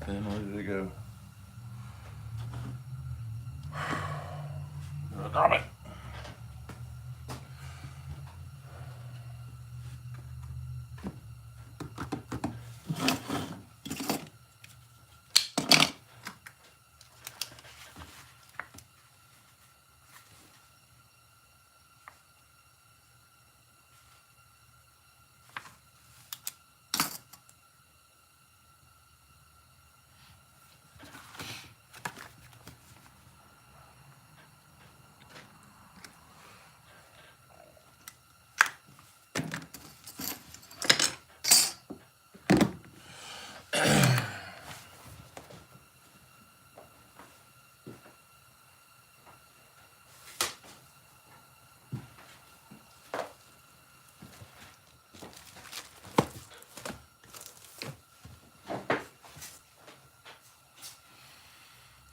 then. Where did it go? Drop it.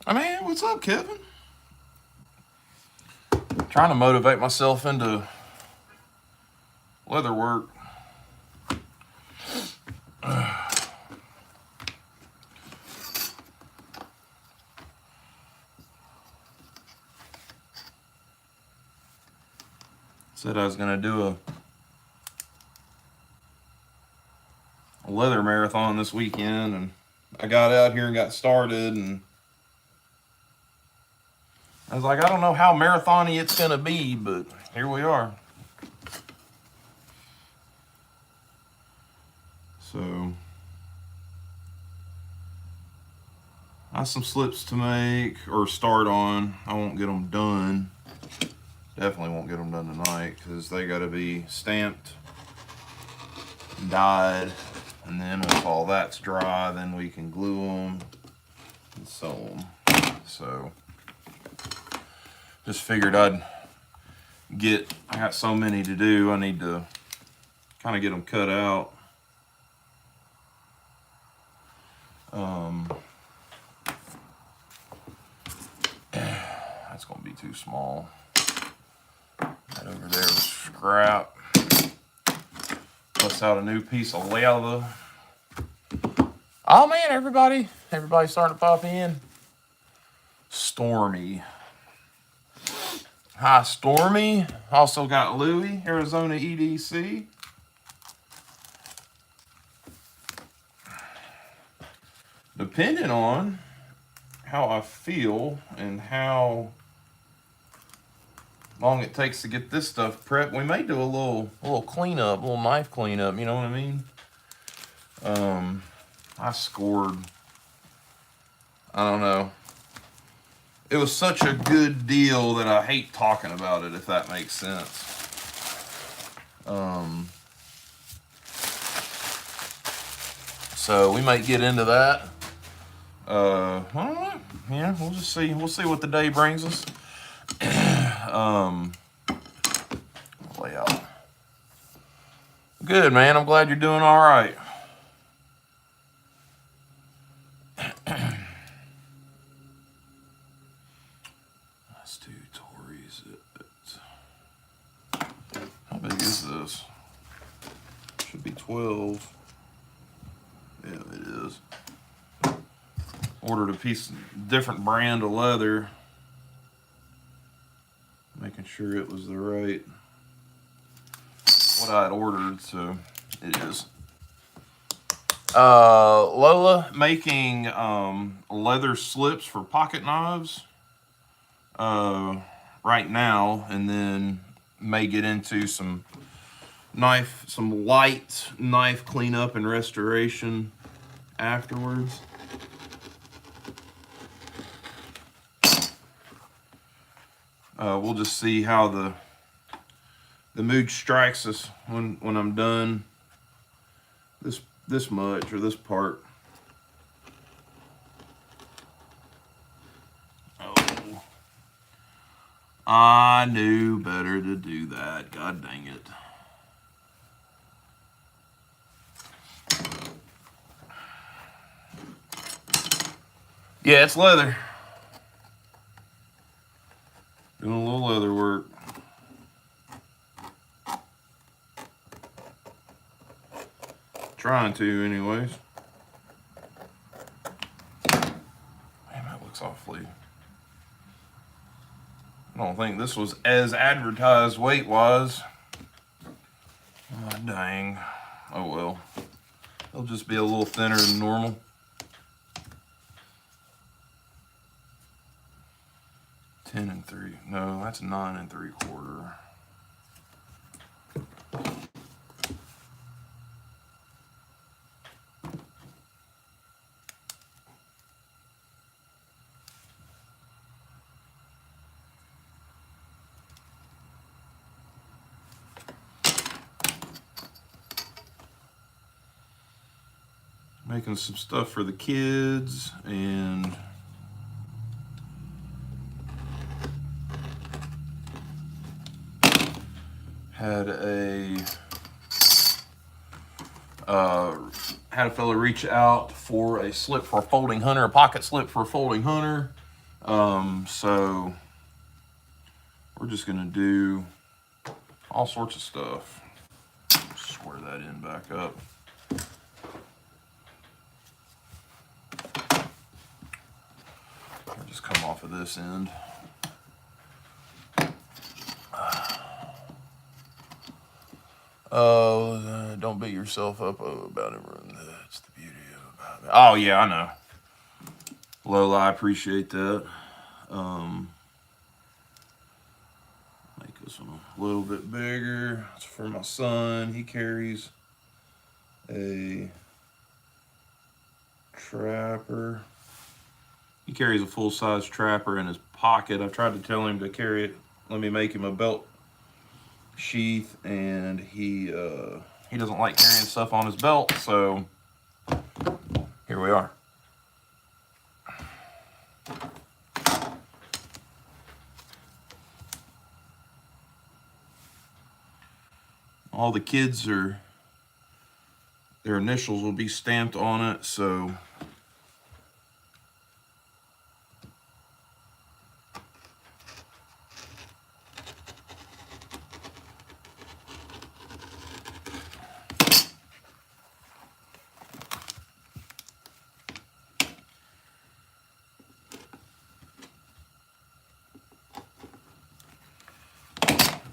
I mean, what's up, Kevin? Trying to motivate myself into leather work. Said I was gonna do a leather marathon this weekend, and I got out here and got started, and I was like, I don't know how marathon-y it's gonna be, but here we are. So I have some slips to make or start on. I won't get them done. Definitely won't get them done tonight because they got to be stamped, dyed, and then once all that's dry, then we can glue them and sew them. So just figured I got so many to do, I need to kind of get them cut out. That's gonna be too small. That over there was scrap. Bust out a new piece of leather. Oh man, everybody's starting to pop in. Stormy. Hi, Stormy. Also got Louie, Arizona EDC. Depending on how I feel and how long it takes to get this stuff prepped, we may do a little cleanup, a little knife cleanup, you know what I mean? I scored, I don't know. It was such a good deal that I hate talking about it, if that makes sense. So we might get into that. I don't know. Yeah, we'll just see. We'll see what the day brings us. Layout. Good, man. I'm glad you're doing all right. Let's do Tories. How big is this? Should be 12. Yeah, it is. Ordered a different brand of leather. Making sure it was the right what I had ordered, so it is. Lola making leather slips for pocket knives right now, and then may get into some light knife cleanup and restoration afterwards. We'll just see how the mood strikes us when I'm done this much or this part. Oh, I knew better to do that. God dang it. Yeah, it's leather. Doing a little leather work. Trying to, anyways. looks awfully. I don't think this was as advertised weight-wise. Oh, dang. Oh well. It'll just be a little thinner than normal. Ten and 3. No, that's 9 and 3/4. Making some stuff for the kids and had a fella reach out for a slip for a folding hunter, a pocket slip for a folding hunter. So we're just gonna do all sorts of stuff. Square that in back up. Just come off of this end. Oh, don't beat yourself up about it. That's the beauty of it. Oh yeah, I know. Lola, I appreciate that. Make this one a little bit bigger. It's for my son. He carries a trapper. He carries a full-size trapper in his pocket. I've tried to tell him to carry it. Let me make him a belt sheath, and he doesn't like carrying stuff on his belt, so here we are. All the kids their initials will be stamped on it, so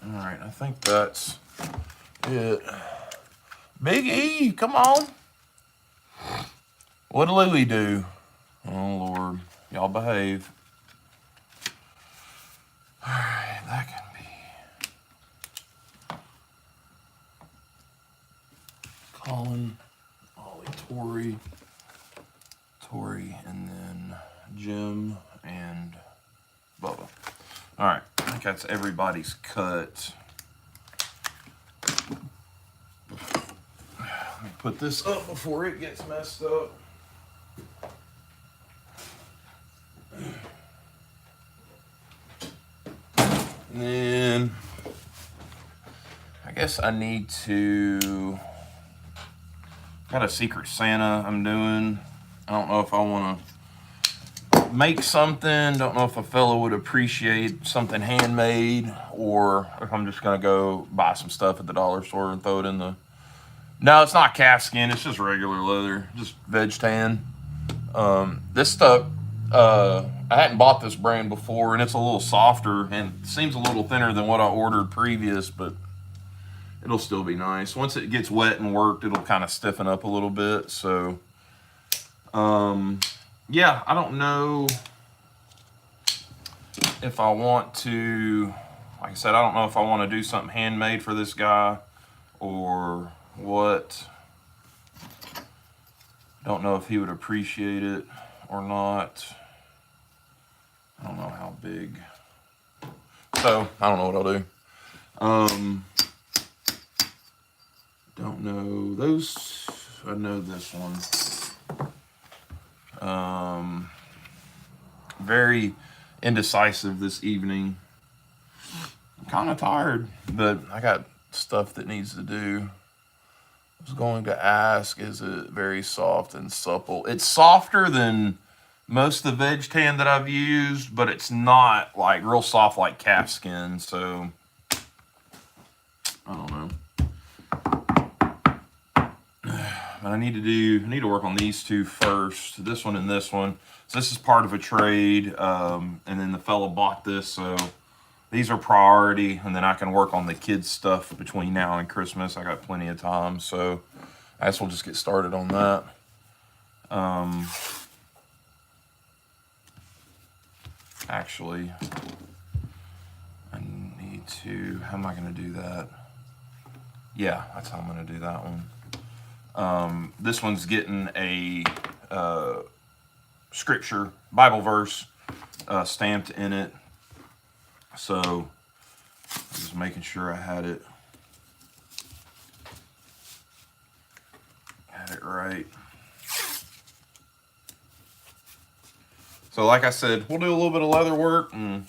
Alright, I think that's it. Big E, come on. What did Louie do? Oh, Lord. Y'all behave. Alright, that can be Colin, Ollie, Tori, and then Jim and Bubba. Alright, I think that's everybody's cut. Let me put this up before it gets messed up. And then I guess I need to, got a Secret Santa I'm doing. I don't know if I want to make something. Don't know if a fellow would appreciate something handmade, or if I'm just gonna go buy some stuff at the dollar store and throw it in the. No, it's not calf skin. It's just regular leather, just veg tan. This stuff, I hadn't bought this brand before, and it's a little softer and seems a little thinner than what I ordered previous, but it'll still be nice. Once it gets wet and worked, it'll kind of stiffen up a little bit. So, yeah, I don't know if I want to, like I said, I don't know if I want to do something handmade for this guy or what. Don't know if he would appreciate it or not. I don't know how big. So, I don't know what I'll do. Don't know those. I know this one. Very indecisive this evening. I'm kind of tired, but I got stuff that needs to do. I was going to ask, is it very soft and supple? It's softer than most of the veg tan that I've used, but it's not like real soft like calf skin, so I don't know. I need to work on these two first. This one and this one. So this is part of a trade, and then the fella bought this, so these are priority, and then I can work on the kids stuff between now and Christmas. I got plenty of time, so I guess we'll just get started on that. Actually, I need to, how am I going to do that? Yeah, that's how I'm going to do that one. This one's getting a scripture, Bible verse stamped in it. So I'm just making sure I had it right. So like I said, we'll do a little bit of leather work, and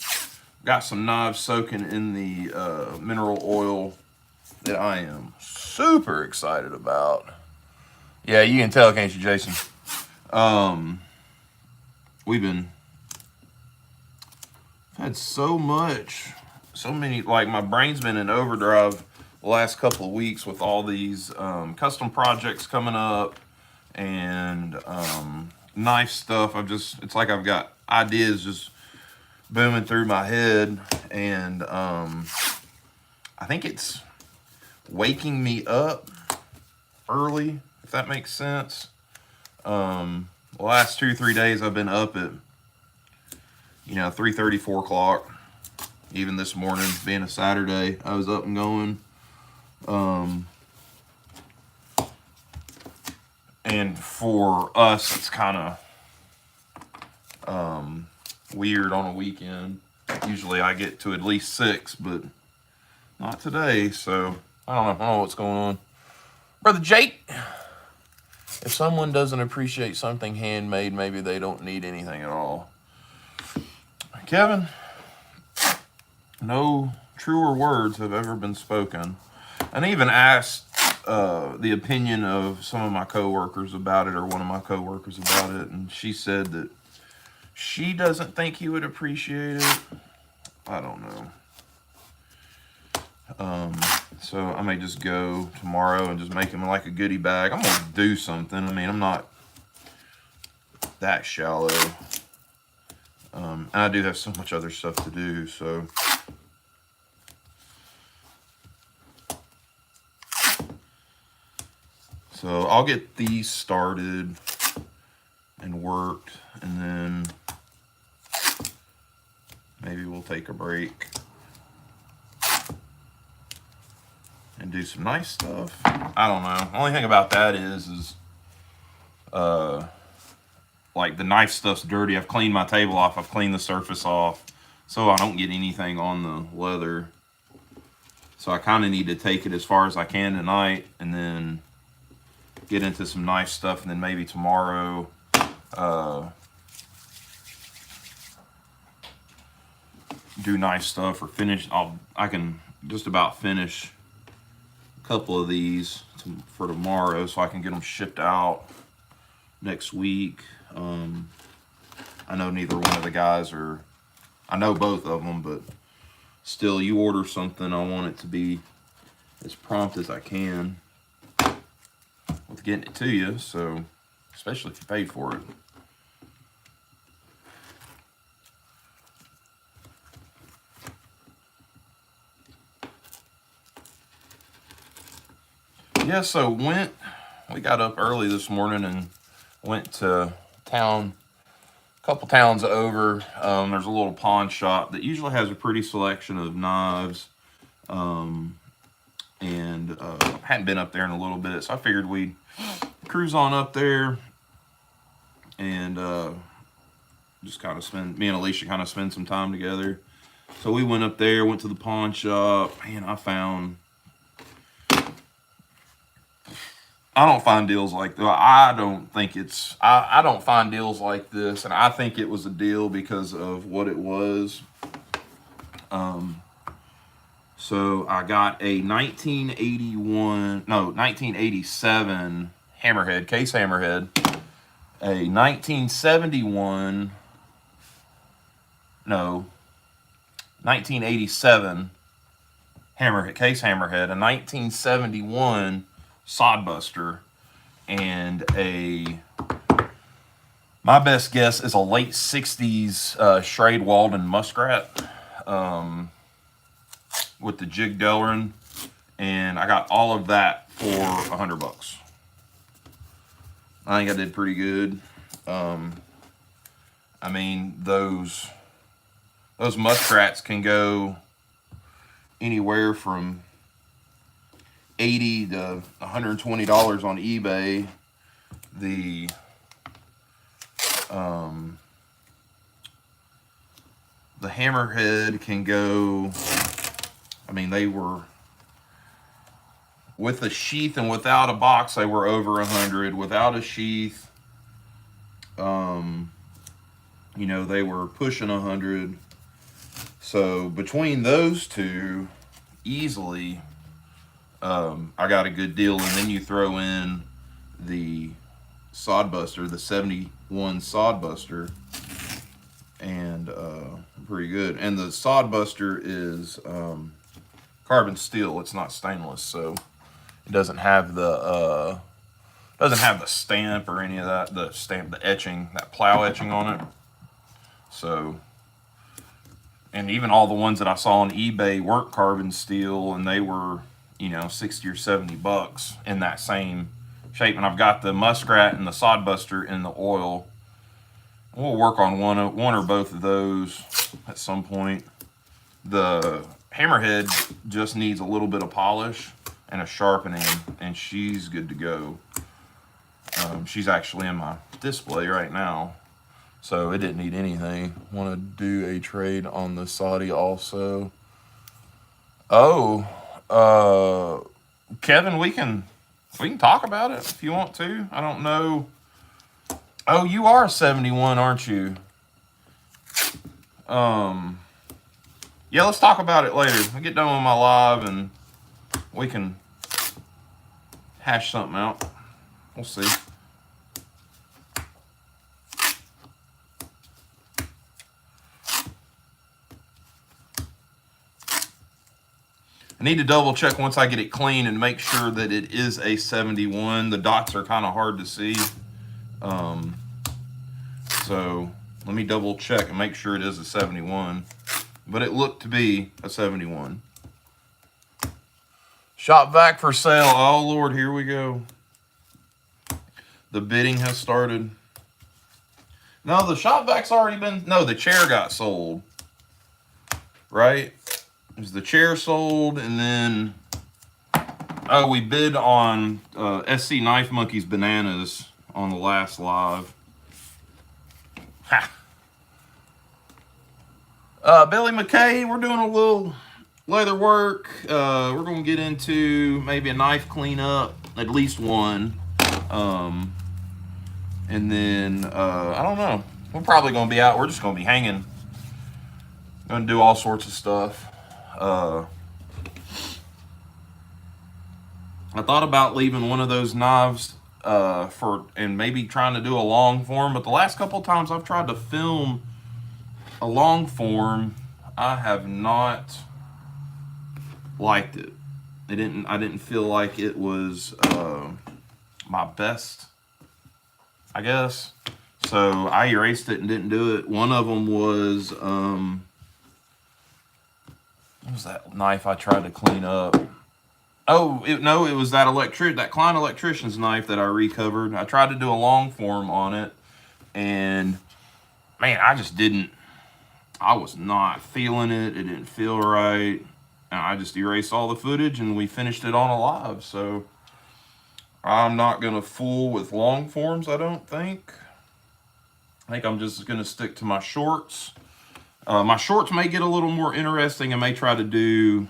got some knives soaking in the mineral oil that I am super excited about. Yeah, you can tell, can't you, Jason? I've had so many, like my brain's been in overdrive the last couple of weeks with all these custom projects coming up and knife stuff. It's like I've got ideas just booming through my head, and I think it's waking me up early, if that makes sense. The last 2-3 days I've been up at 3:30, 4 o'clock. Even this morning, being a Saturday, I was up and going. And for us, it's kind of weird on a weekend. Usually I get to at least 6, but not today. So I don't know what's going on. Brother Jake, if someone doesn't appreciate something handmade, maybe they don't need anything at all. Kevin, no truer words have ever been spoken. And I even asked the opinion of some of my coworkers about it, or one of my coworkers about it, and she said that she doesn't think he would appreciate it. I don't know. So I may just go tomorrow and just make him like a goodie bag. I'm gonna do something. I mean, I'm not that shallow. And I do have so much other stuff to do, so. So I'll get these started and worked, and then maybe we'll take a break and do some nice stuff. I don't know. The only thing about that is like the knife stuff's dirty. I've cleaned my table off. I've cleaned the surface off, so I don't get anything on the leather. So I kind of need to take it as far as I can tonight, and then get into some knife stuff, and then maybe tomorrow do knife stuff, or finish. I can just about finish a couple of these for tomorrow, so I can get them shipped out next week. I know neither one of the guys are, I know both of them, but still, you order something, I want it to be as prompt as I can with getting it to you, so especially if you paid for it. Yeah, so we got up early this morning and went to town, a couple towns over. There's a little pawn shop that usually has a pretty selection of knives, and hadn't been up there in a little bit, so I figured we'd cruise on up there and just kind of me and Alicia kind of spend some time together. So we went up there, went to the pawn shop, and I don't find deals like that. I don't find deals like this, and I think it was a deal because of what it was. So I got a 1987 hammerhead, case hammerhead, a 1987 hammerhead, case hammerhead, a 1971 sodbuster, and my best guess is a late 60s Schrade Walden muskrat with the jig Delrin, and I got all of that for $100. I think I did pretty good. I mean, those muskrats can go anywhere from $80 to $120 on eBay. The hammerhead can go, I mean, they were, with a sheath and without a box, they were over 100. Without a sheath, you know, they were pushing 100. So between those two, easily, I got a good deal. And then you throw in the sodbuster, the 71 sodbuster, and pretty good. And the sodbuster is carbon steel. It's not stainless, so it doesn't have the stamp or any of that. The etching, that plow etching on it. So, and even all the ones that I saw on eBay weren't carbon steel, and they were, you know, 60 or 70 bucks in that same shape. And I've got the muskrat and the sodbuster in the oil. We'll work on one or both of those at some point. The hammerhead just needs a little bit of polish and a sharpening, and she's good to go. She's actually in my display right now, so it didn't need anything. Want to do a trade on the Saudi also. Oh, Kevin, we can talk about it if you want to. I don't know. Oh, you are 71, aren't you? Yeah, let's talk about it later. I'll get done with my live and we can hash something out. We'll see. I need to double check once I get it clean and make sure that it is a 71. The dots are kind of hard to see. So let me double check and make sure it is a 71. But it looked to be a 71. Shop vac for sale. Oh, Lord, here we go. The bidding has started. No, the shop vac's already been... No, the chair got sold. Right? Is the chair sold, and then... Oh, we bid on SC Knife Monkey's bananas on the last live. Ha! Billy McKay, we're doing a little leather work. We're going to get into maybe a knife cleanup, at least one. And then, I don't know. We're probably going to be out. We're just going to be hanging. Going to do all sorts of stuff. I thought about leaving one of those knives and maybe trying to do a long form, but the last couple of times I've tried to film a long form, I have not liked it. I didn't feel like it was my best, I guess. So I erased it and didn't do it. One of them was what was that knife I tried to clean up? Oh, it was that Klein Electrician's knife that I recovered. I tried to do a long form on it, and man, I was not feeling it. It didn't feel right. And I just erased all the footage, and we finished it on a live. So I'm not going to fool with long forms, I don't think. I think I'm just going to stick to my shorts. My shorts may get a little more interesting. I may try to do,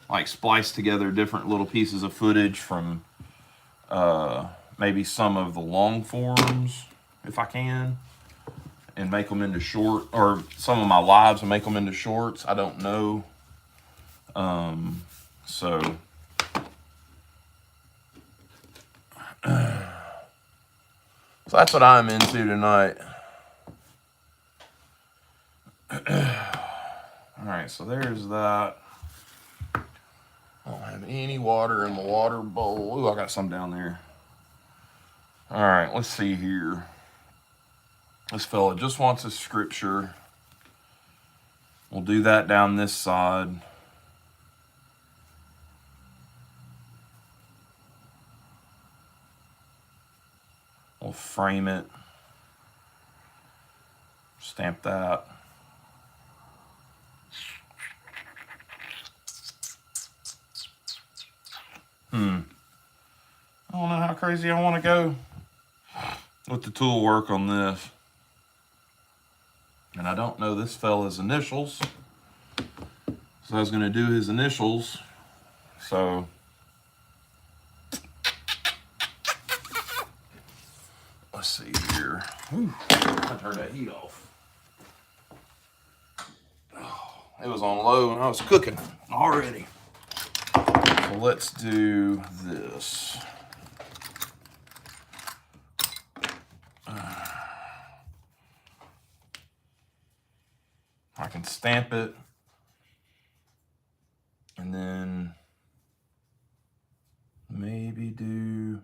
like, splice together different little pieces of footage from maybe some of the long forms, if I can, and make them into short, or some of my lives and make them into shorts. I don't know. So that's what I'm into tonight. All right, so there's that. I don't have any water in the water bowl. Ooh, I got some down there. All right, let's see here. This fella just wants a scripture. We'll do that down this side. We'll frame it. Stamp that. I don't know how crazy I want to go with the tool work on this. And I don't know this fella's initials. So I was going to do his initials. So let's see here. Whew. I turned that heat off. Oh, it was on low and I was cooking already. So let's do this. I can stamp it and then maybe do.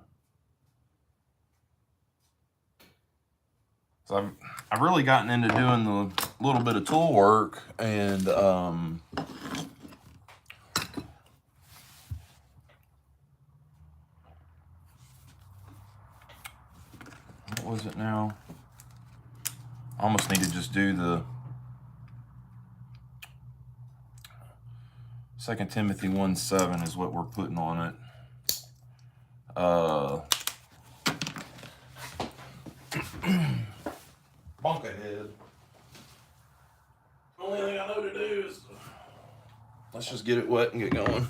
So I've really gotten into doing the little bit of tool work, and what was it now? I almost need to just do the 2 Timothy 1:7 is what we're putting on it. Bunk ahead. The only thing I know to do is let's just get it wet and get going.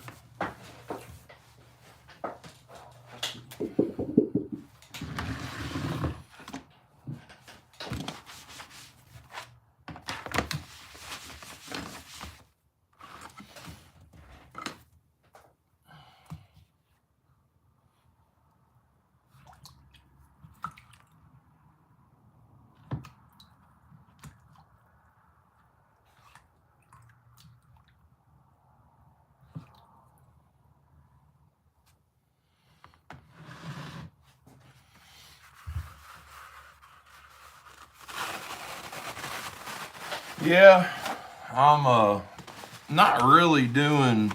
Yeah, I'm not really doing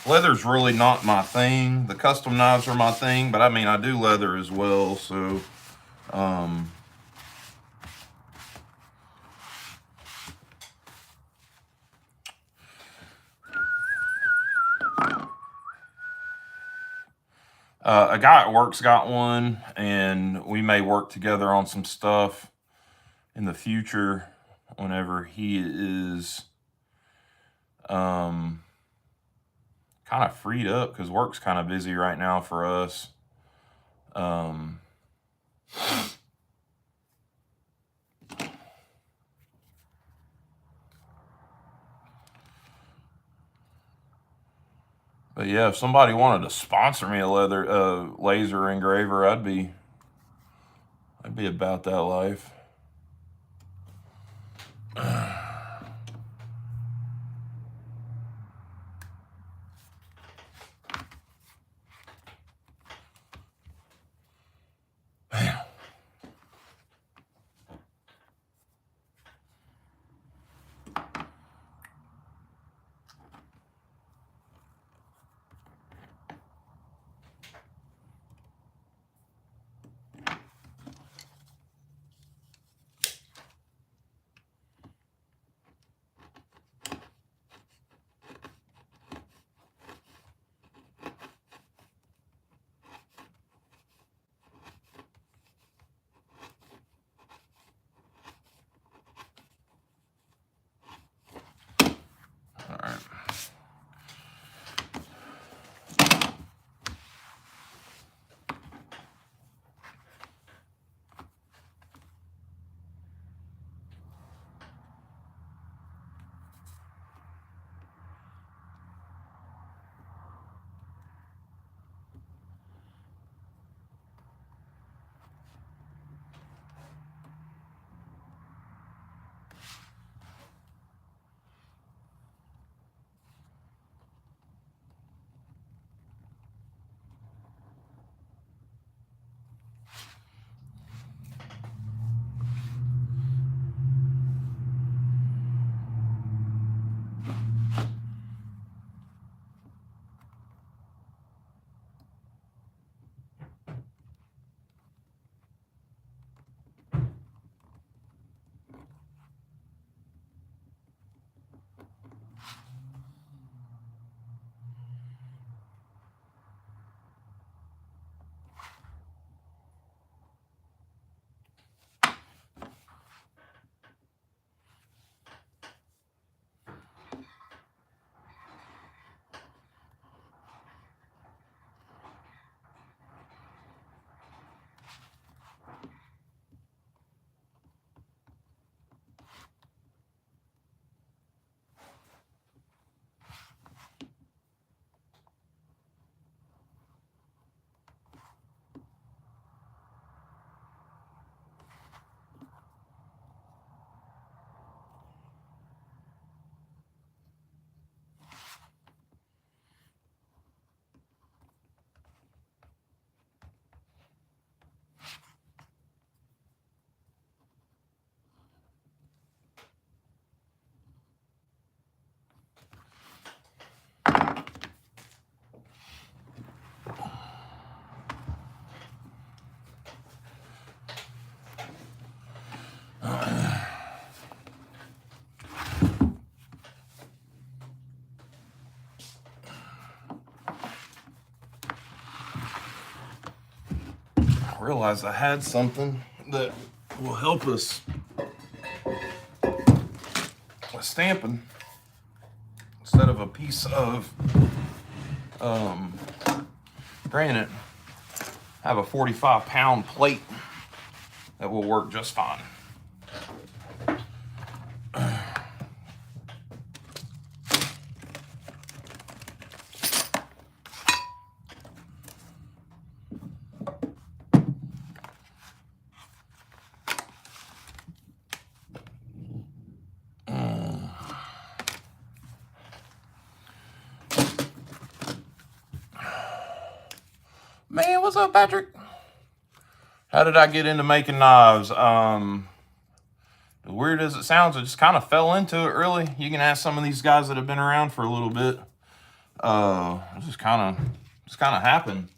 leather's really not my thing. The custom knives are my thing, but I mean I do leather as well, so a guy at work's got one, and we may work together on some stuff in the future whenever he is kind of freed up, because work's kind of busy right now for us. But yeah, if somebody wanted to sponsor me a laser engraver, I'd be about that life. Man. realized I had something that will help us with stamping instead of a piece of granite. I have a 45-pound plate that will work just fine. Man, what's up, Patrick? How did I get into making knives? As weird as it sounds, I just kind of fell into it, really. You can ask some of these guys that have been around for a little bit. It just kind of happened.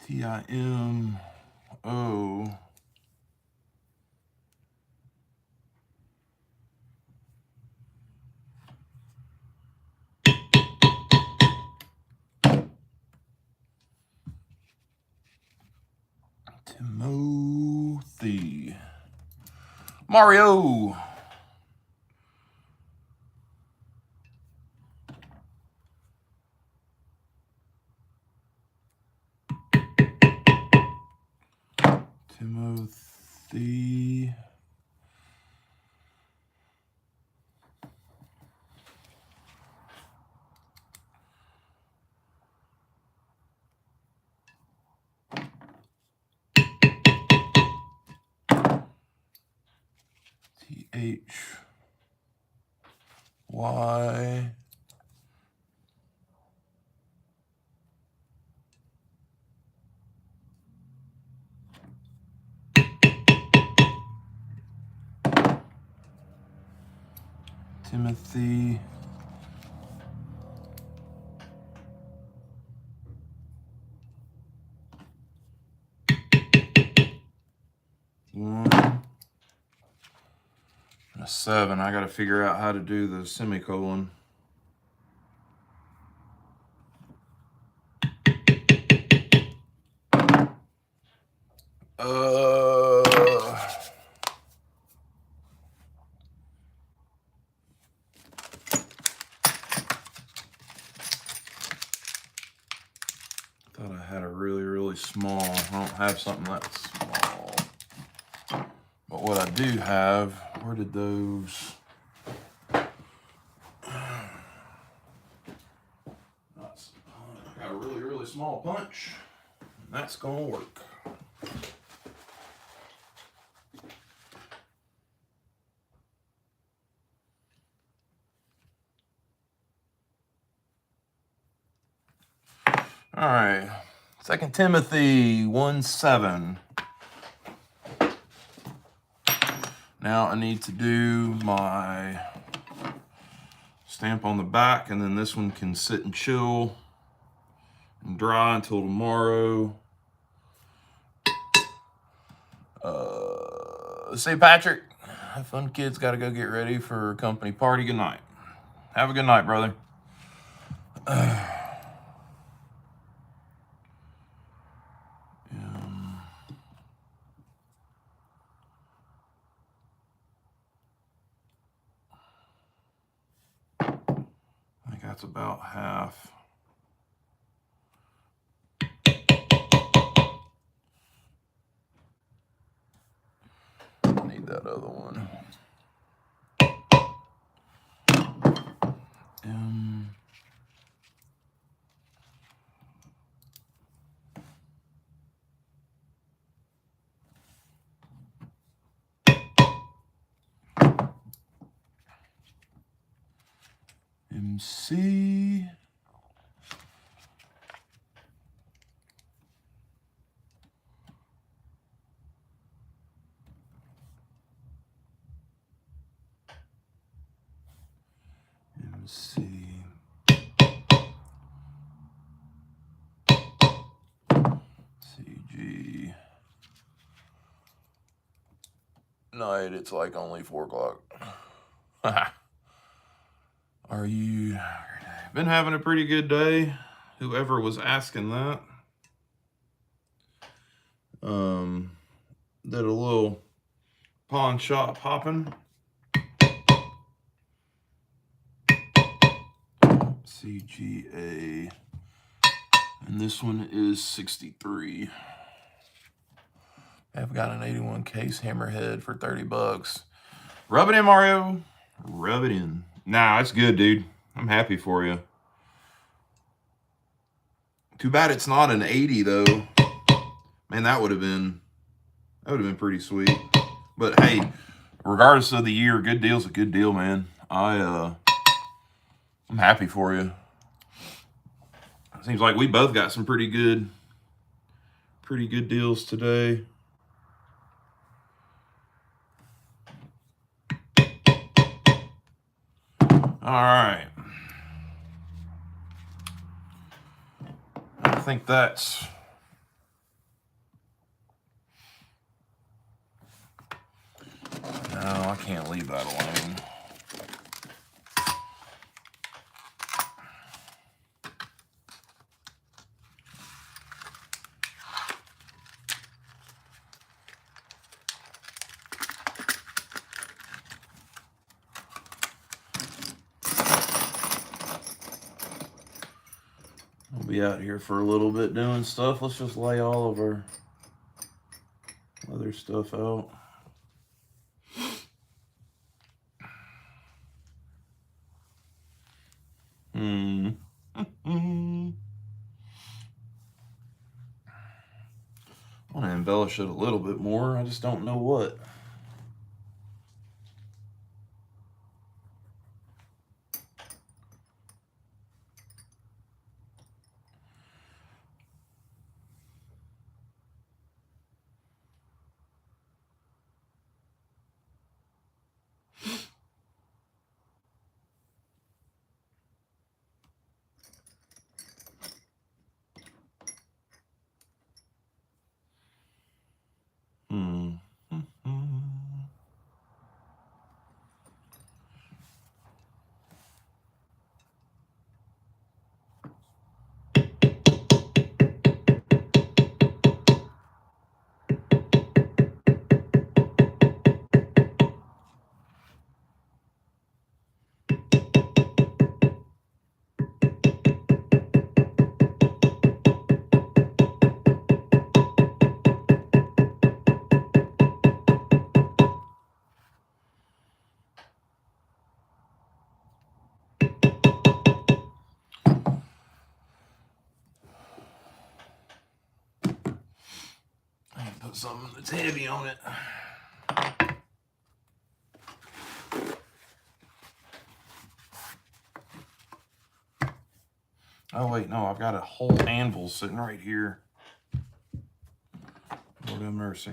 TIMO. Timothy. Mario. Timothy. THY. Timothy. One and a 7. I got to figure out how to do the semicolon. Thought I had a really small. I don't have something that small. But what I do have, where did those? I got a really small punch. And that's gonna work. All right, 2 Timothy 1:7. Now I need to do my stamp on the back, and then this one can sit and chill and dry until tomorrow. St. Patrick, have fun, kids. Got to go get ready for a company party. Good night. Have a good night, brother. That's about half. Need that other one. MC. MC. CG. Night, it's like only 4 o'clock. Are you been having a pretty good day? Whoever was asking that. Did a little pawn shop hopping. CGA. And this one is 63. I've got an 81 case hammerhead for 30 bucks. Rub it in, Mario. Rub it in. Nah, that's good, dude. I'm happy for you. Too bad it's not an 80 though. Man, that would have been pretty sweet. But hey, regardless of the year, good deal's a good deal, man. I'm happy for you. Seems like we both got some pretty good deals today. All right. I think that's no, I can't leave that alone. We'll be out here for a little bit doing stuff. Let's just lay all of our other stuff out. I want to embellish it a little bit more. I just don't know what. Put something that's heavy on it. Oh wait, no, I've got a whole anvil sitting right here. Lord have mercy.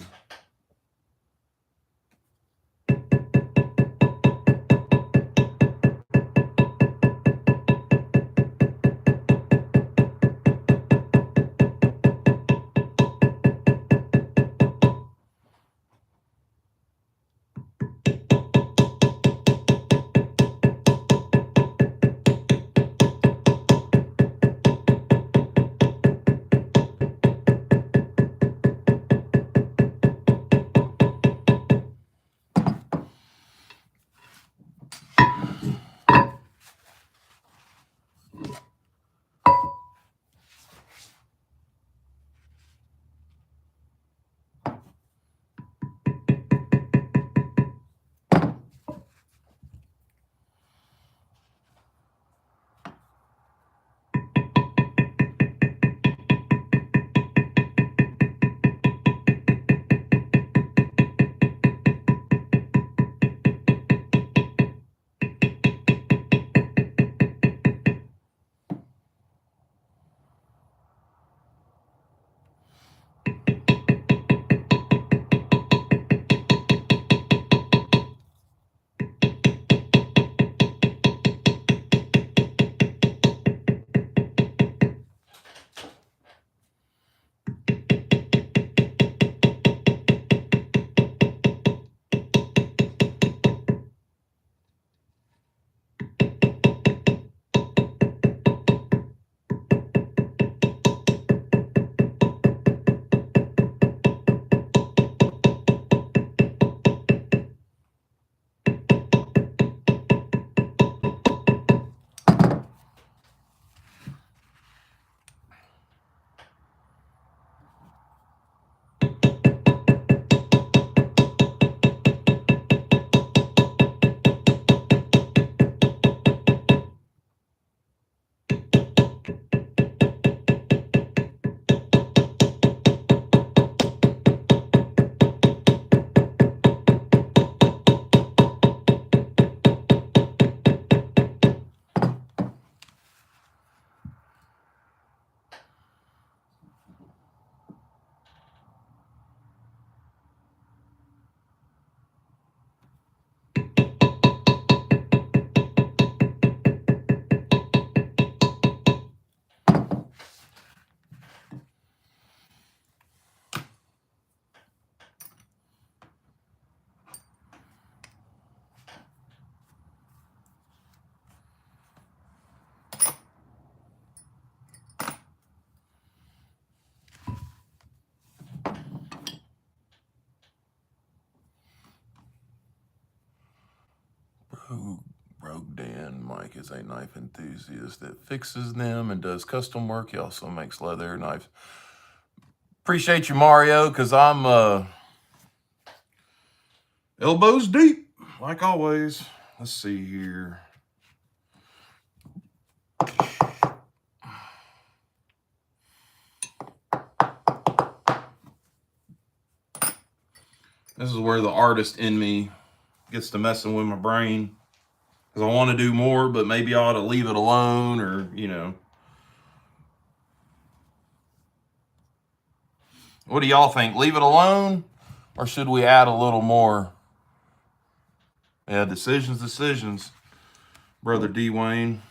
Rogue Dan Mike is a knife enthusiast that fixes them and does custom work. He also makes leather knives. Appreciate you, Mario, because I'm elbows deep, like always. Let's see here. This is where the artist in me gets to messing with my brain. Because I want to do more, but maybe I ought to leave it alone, or, you know. What do y'all think? Leave it alone, or should we add a little more? Yeah, decisions. Brother D. Wayne.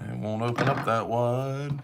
It won't open up that wide.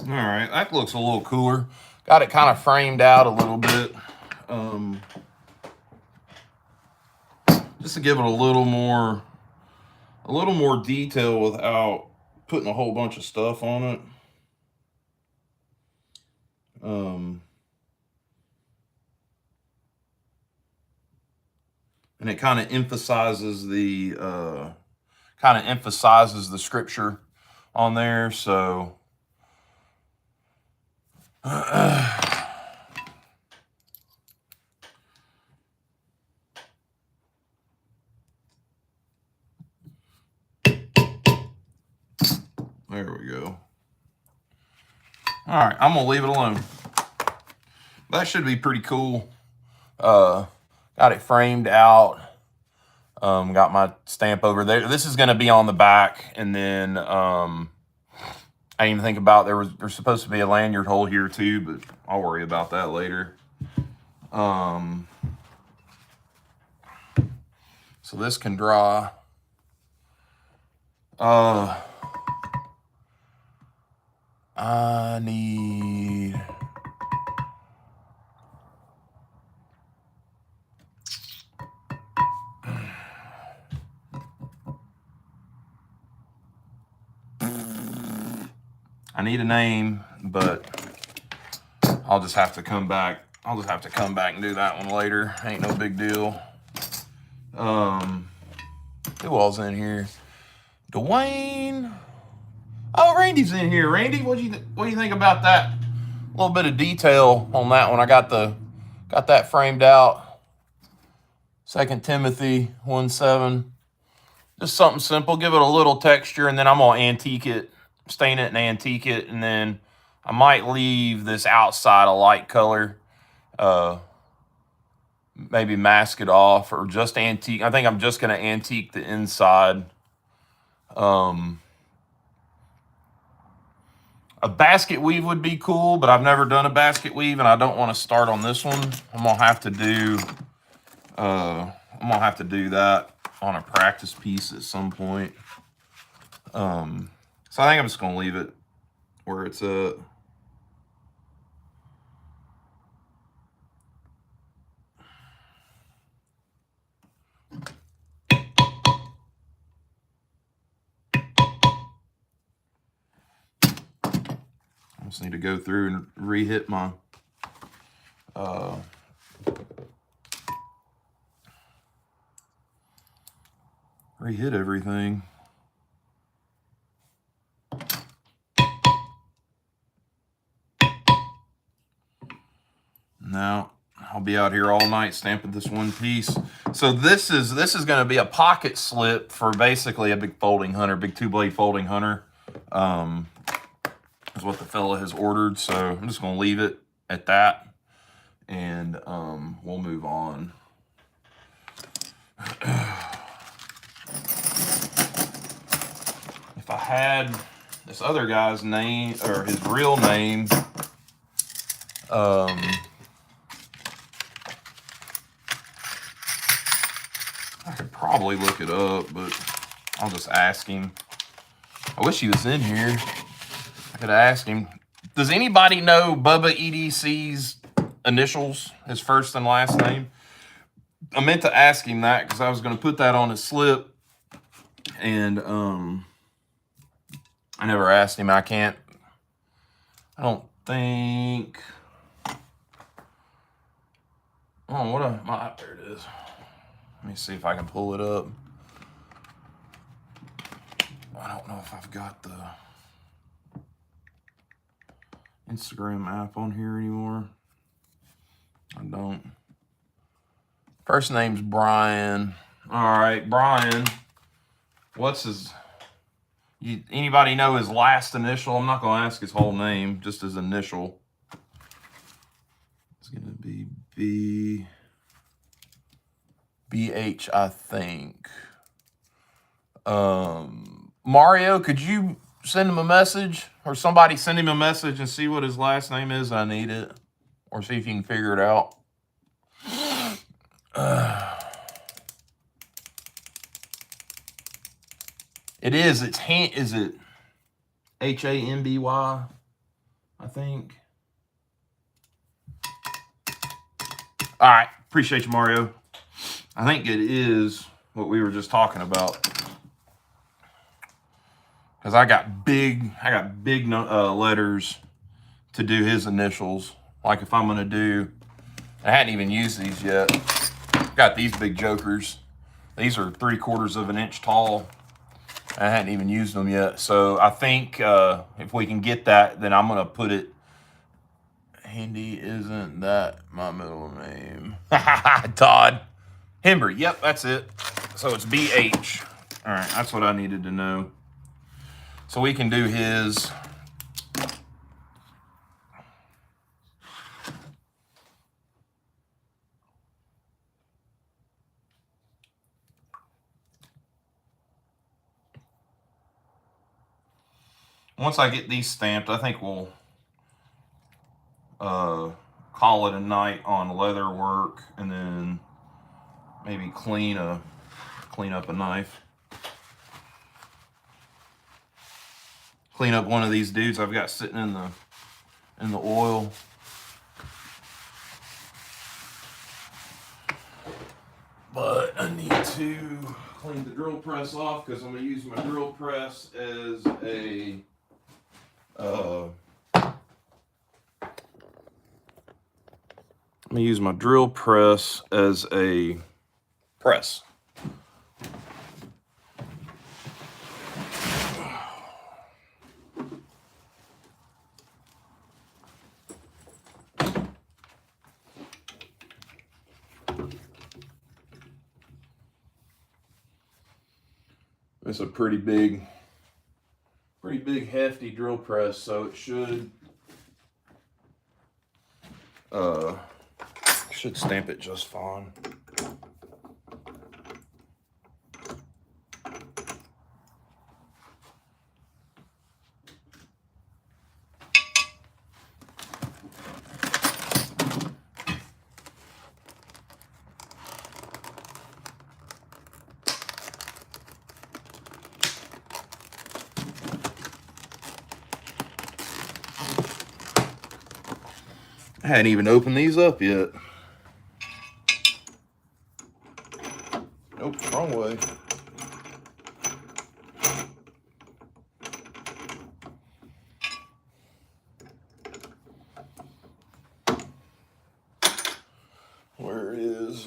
All right, that looks a little cooler. Got it kind of framed out a little bit. Just to give it a little more detail without putting a whole bunch of stuff on it. And it kind of emphasizes the scripture on there. So there we go. All right, I'm gonna leave it alone. That should be pretty cool. Got it framed out. Got my stamp over there. This is gonna be on the back, and then I didn't even think about there's supposed to be a lanyard hole here too, but I'll worry about that later. So this can dry. I need a name, but I'll just have to come back. I'll just have to come back and do that one later. Ain't no big deal. Who all's in here? Dwayne. Oh, Randy's in here. Randy, what do you think about that? A little bit of detail on that one. I got that framed out. 2 Timothy 1:7. Just something simple. Give it a little texture, and then I'm gonna antique it, stain it and antique it, and then I might leave this outside a light color. Maybe mask it off or just antique. I think I'm just gonna antique the inside. A basket weave would be cool, but I've never done a basket weave, and I don't want to start on this one. I'm gonna have to do that on a practice piece at some point. So I think I'm just gonna leave it where it's at. I just need to go through and re-hit my re-hit everything. Now I'll be out here all night stamping this one piece. So this is going to be a pocket slip for basically a big folding hunter, big 2-blade folding hunter. Is what the fella has ordered. So I'm just going to leave it at that, and we'll move on. If I had this other guy's name or his real name, I could probably look it up, but I'll just ask him. I wish he was in here. I could ask him. Does anybody know Bubba EDC's initials, his first and last name? I meant to ask him that because I was going to put that on his slip, and I never asked him. I don't think. Oh, there it is. Let me see if I can pull it up. I don't know if I've got the Instagram app on here anymore. I don't. First name's Brian. All right, Brian. What's his... anybody know his last initial? I'm not going to ask his whole name, just his initial. It's going to be BH, I think. Mario, could you send him a message, or somebody send him a message and see what his last name is? I need it, or see if you can figure it out. It is. Is it Hamby? I think. All right, appreciate you, Mario. I think it is what we were just talking about. Because I got big letters to do his initials. Like if I'm gonna do, I hadn't even used these yet. Got these big jokers. These are 3/4 of an inch tall. I hadn't even used them yet. So I think if we can get that, then I'm gonna put it. Handy, isn't that my middle name? Todd. Hember, yep, that's it. So it's BH. All right, that's what I needed to know. So we can do his. Once I get these stamped, I think we'll call it a night on leather work, and then maybe clean up a knife. Clean up one of these dudes I've got sitting in the oil. But I need to clean the drill press off because I'm gonna use my drill press as a press. It's a pretty big hefty drill press, so it should stamp it just fine. I hadn't even opened these up yet. Nope, wrong way. Where is...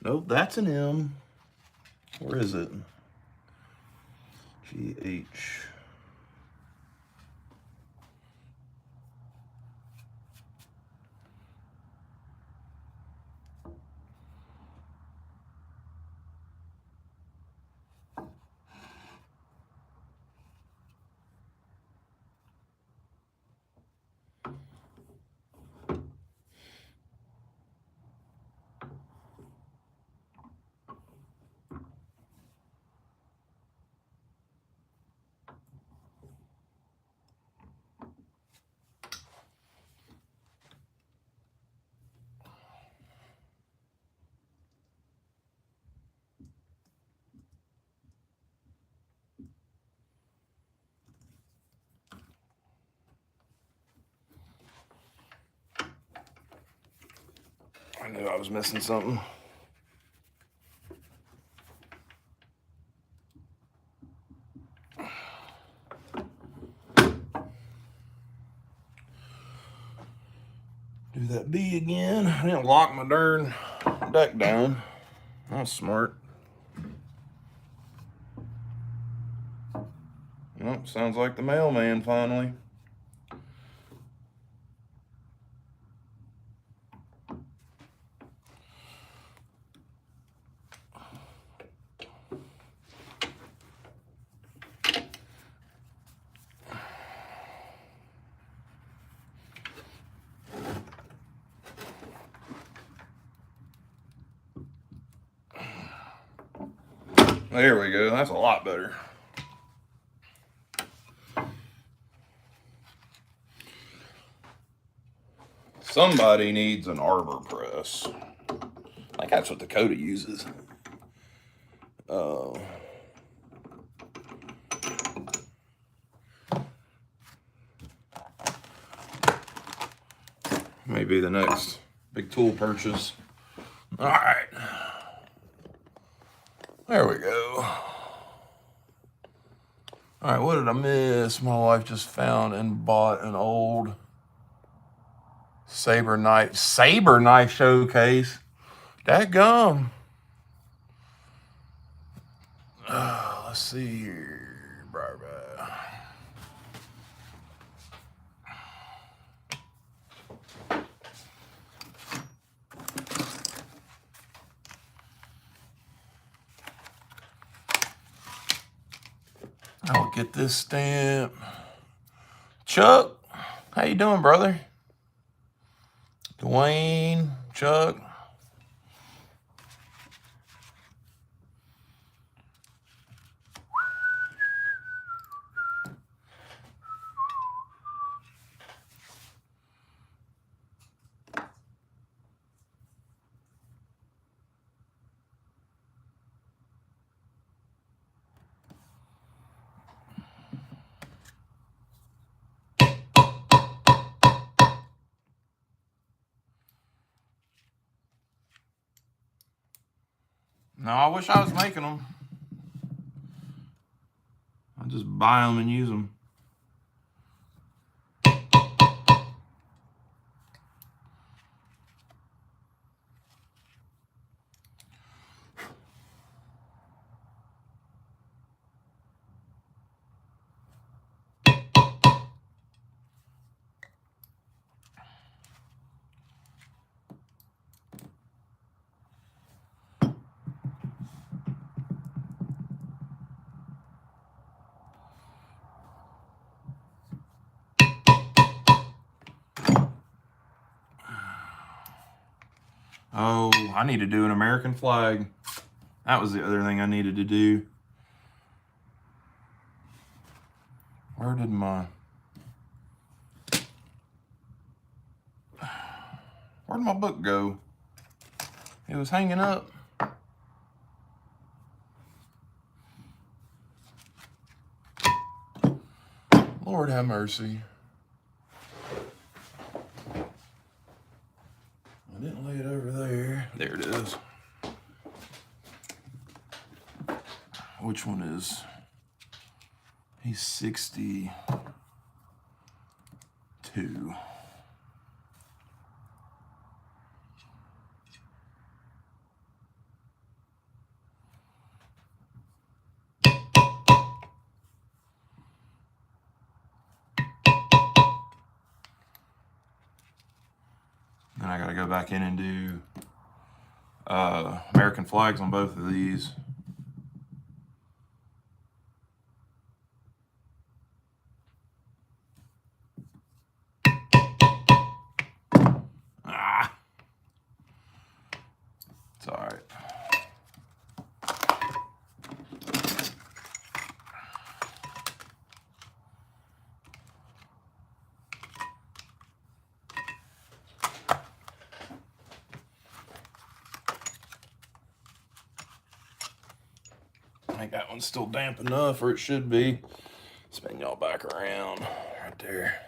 Nope, that's an M. Where is it? GH. knew I was missing something. Do that B again. I didn't lock my darn deck down. That's smart. Nope, sounds like the mailman finally. There we go. That's a lot better. Somebody needs an arbor press. I think that's what Dakota uses. Maybe the next big tool purchase. All right. There we go. All right, what did I miss? My wife just found and bought an old saber knife showcase. Dadgum. Let's see here. I'll get this stamp. Chuck, how you doing, brother? Dwayne, Chuck. No, I wish I was making them. I just buy them and use them. Oh, I need to do an American flag. That was the other thing I needed to do. Where'd my book go? It was hanging up. Lord have mercy. I didn't lay it over there. There it is. Which one is? He's 62. Then I gotta go back in and do American flags on both of these. It's all right. I think that one's still damp enough, or it should be. Spin y'all back around right there.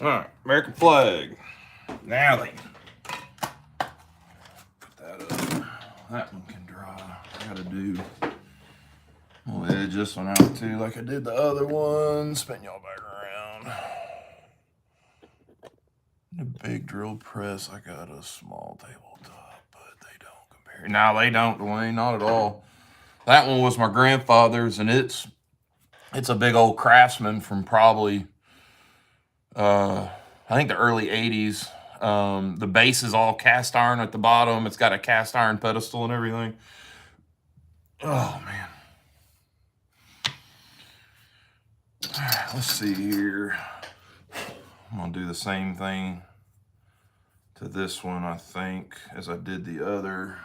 All right, American flag. Now then. Put that up. That one can dry. I gotta do. I'll edge this one out too, like I did the other one. Spin y'all back around. The big drill press, I got a small tabletop, but they don't compare. No, they don't, Dwayne, not at all. That one was my grandfather's, and it's a big old Craftsman from probably, I think the early 80s. The base is all cast iron at the bottom. It's got a cast iron pedestal and everything. Oh, man. Let's see here. I'm going to do the same thing to this one, I think, as I did the other.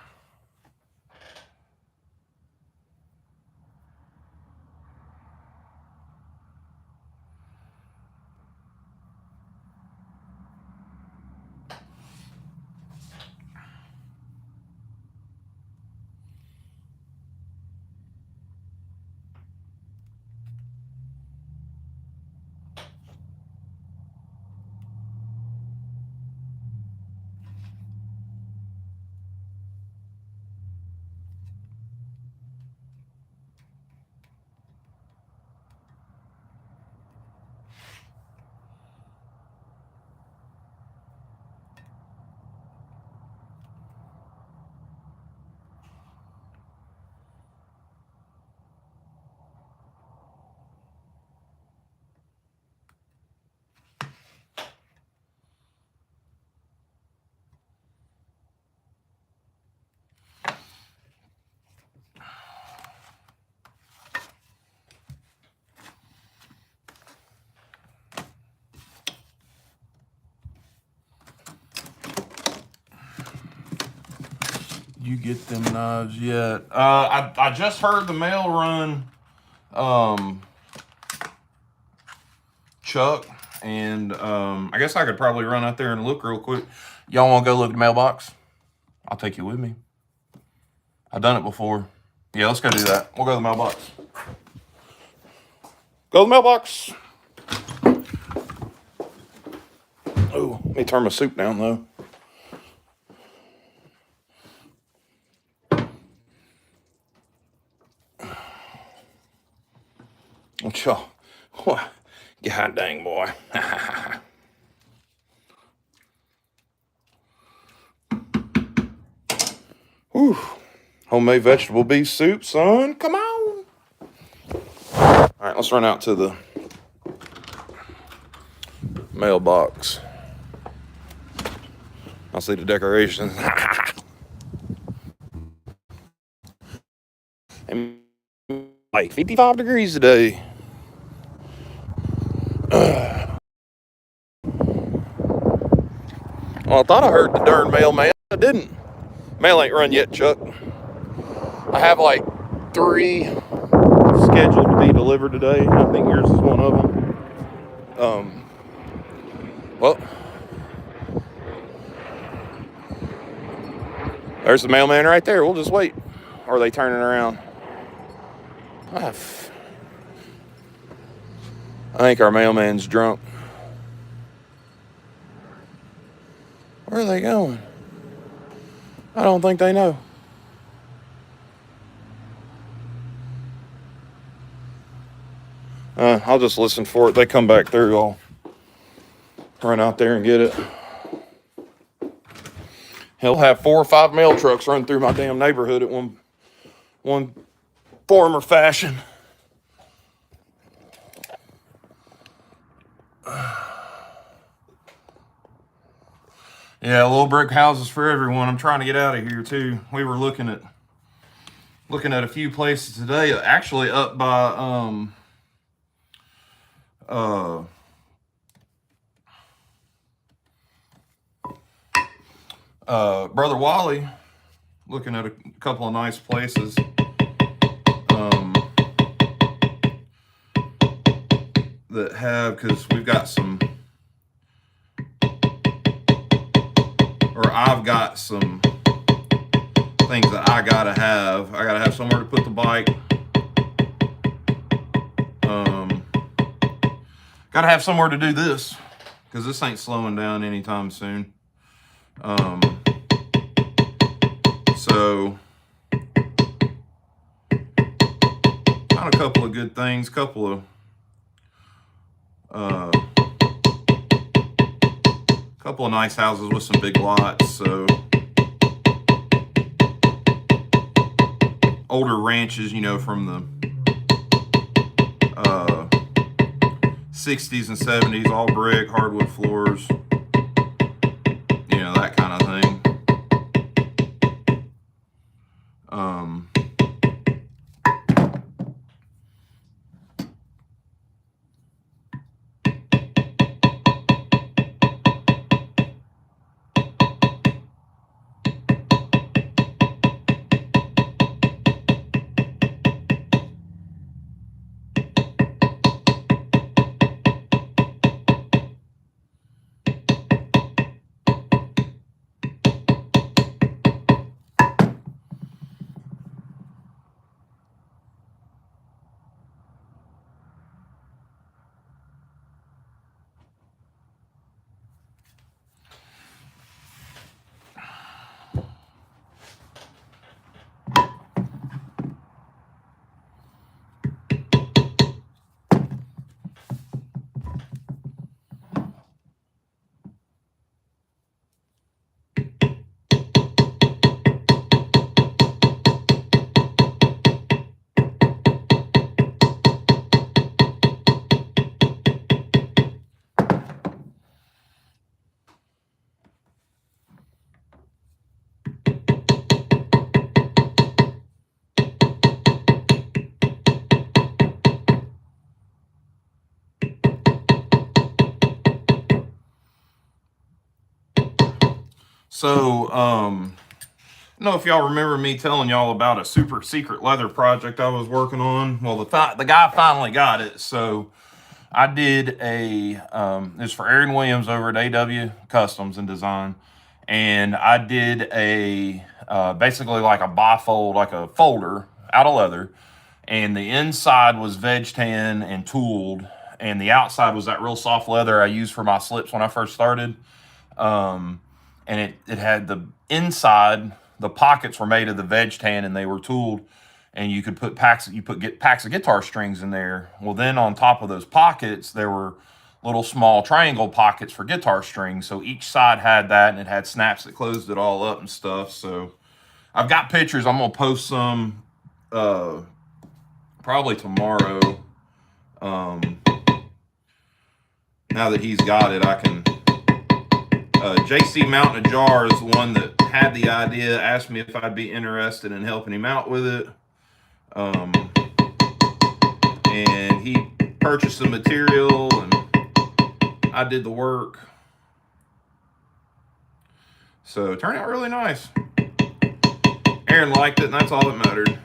You get them knives yet? I just heard the mail run, Chuck, and I guess I could probably run out there and look real quick. Y'all want to go look at the mailbox? I'll take you with me. I've done it before. Yeah, let's go do that. We'll go to the mailbox. Go to the mailbox. Oh, let me turn my soup down though. God dang, boy. Whew. Homemade vegetable beef soup, son. Come on. All right, let's run out to the mailbox. I'll see the decorations. And like 55 degrees today. Well, I thought I heard the darn mailman. I didn't. Mail ain't run yet, Chuck. I have like 3 scheduled to be delivered today. I think yours is one of them. Well, there's the mailman right there. We'll just wait. Or are they turning around? I think our mailman's drunk. Where are they going? I don't think they know. I'll just listen for it. They come back through. I'll run out there and get it. He'll have 4 or 5 mail trucks run through my damn neighborhood at one form or fashion. Yeah, little brick houses for everyone. I'm trying to get out of here too. We were looking at a few places today. Actually, up by Brother Wally. Looking at a couple of nice places. That have, because we've got some. Or I've got some things that I gotta have. I gotta have somewhere to put the bike. Gotta have somewhere to do this. because this ain't slowing down anytime soon. So got a couple of good things, couple of nice houses with some big lots. So older ranches, you know, from the 60s and 70s, all brick, hardwood floors, you know, that kind of thing. So, I don't know if y'all remember me telling y'all about a super secret leather project I was working on. Well, the guy finally got it. So I did it's for Aaron Williams over at AW Customs and Design. And I did basically like a bifold, like a folder out of leather. And the inside was veg tan and tooled. And the outside was that real soft leather I used for my slips when I first started. And it had the inside, the pockets were made of the veg tan and they were tooled, and you could put packs of guitar strings in there. Well, then on top of those pockets, there were little small triangle pockets for guitar strings. So each side had that, and it had snaps that closed it all up and stuff. So I've got pictures. I'm going to post some probably tomorrow. Now that he's got it, I can... JC Mountain a Jar is the one that had the idea, asked me if I'd be interested in helping him out with it. And he purchased the material and I did the work. So it turned out really nice. Aaron liked it, and that's all that mattered.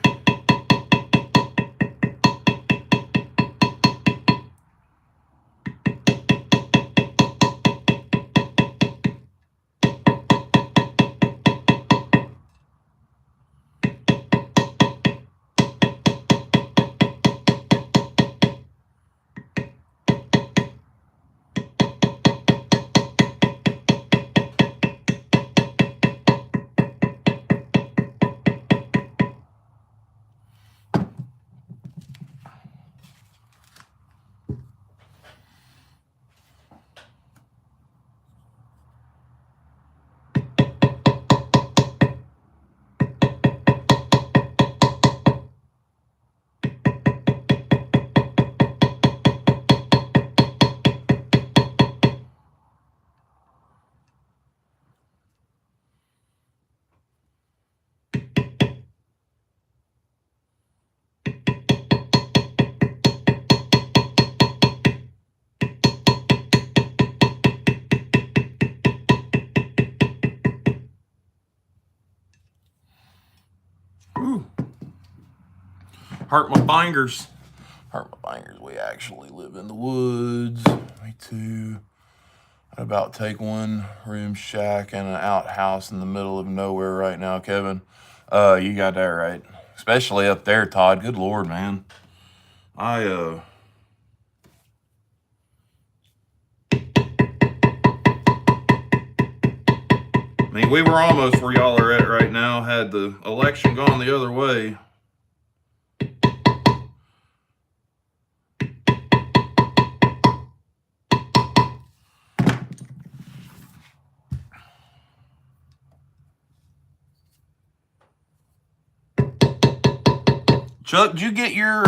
Hurt my bangers. We actually live in the woods. Me too. I'd about take one room shack and an outhouse in the middle of nowhere right now, Kevin. You got that right. Especially up there, Todd. Good Lord, man. mean, we were almost where y'all are at right now. Had the election gone the other way. Chuck, did you get your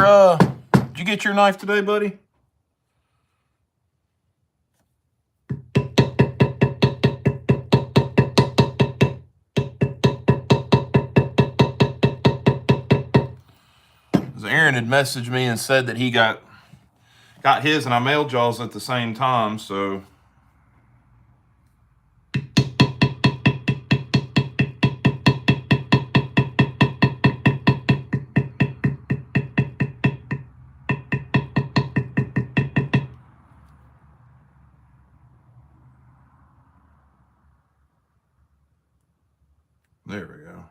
knife today, buddy? Aaron had messaged me and said that he got his, and I mailed y'all's at the same time, so. There we go.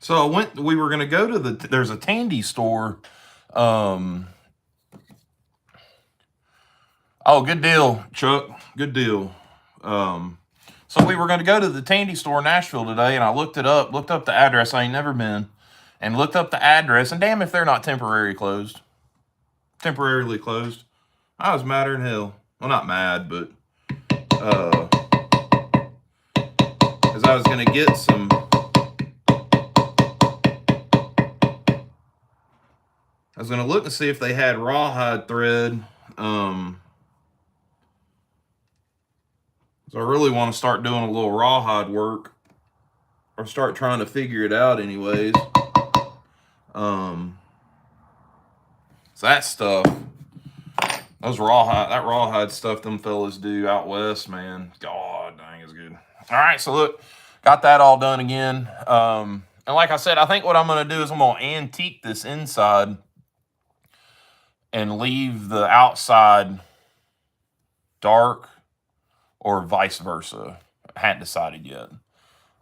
So we were going to go to there's a Tandy store. Oh, good deal, Chuck. Good deal. So we were going to go to the Tandy store in Nashville today, and I looked up the address. I ain't never been, and looked up the address, and damn if they're not temporarily closed. I was madder than hell. Well, not mad, but because I was going to get some. I was going to look and see if they had rawhide thread. So I really want to start doing a little rawhide work, or start trying to figure it out anyways. So that stuff, that rawhide stuff them fellas do out west, man, God dang, is good. All right, so look, got that all done again. And like I said, I think what I'm going to do is I'm going to antique this inside and leave the outside dark, or vice versa. I hadn't decided yet.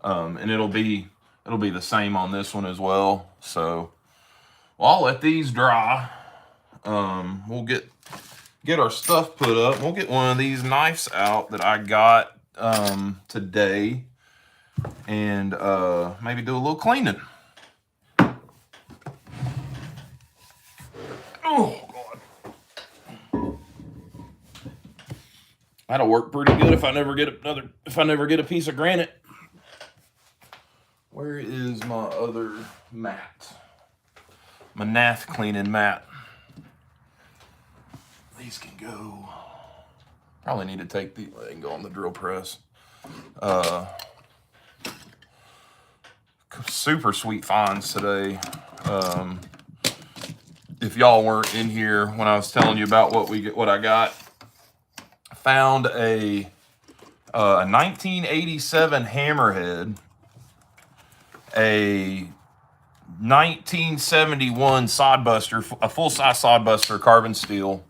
And it'll be the same on this one as well. So, well, I'll let these dry. We'll get our stuff put up. We'll get one of these knives out that I got today, and maybe do a little cleaning. Oh God, that'll work pretty good if I never get a piece of granite. Where is my other mat? My nath cleaning mat. These can go. Probably need to take these and go on the drill press. Super sweet finds today. If y'all weren't in here when I was telling you about what I got, I found a 1987 hammerhead, a 1971 sodbuster, a full-size sodbuster carbon steel,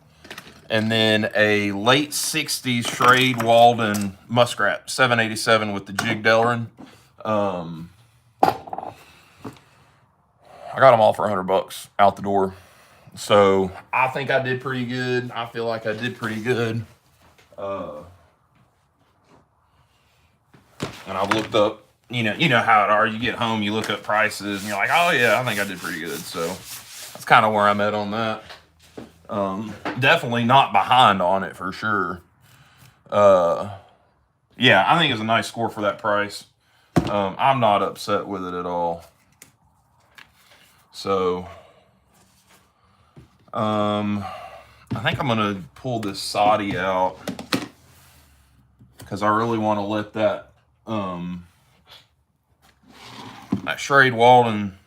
and then a late 60s Schrade Walden muskrat 787 with the jig Delrin. I got them all for $100 out the door. So I think I did pretty good. I feel like I did pretty good. And I've looked up, you know how it are. You get home, you look up prices, and you're like, oh yeah, I think I did pretty good. So that's kind of where I'm at on that. Definitely not behind on it for sure. Yeah, I think it's a nice score for that price. I'm not upset with it at all. So, I think I'm gonna pull this Soddy out because I really want to let that Schrade Walden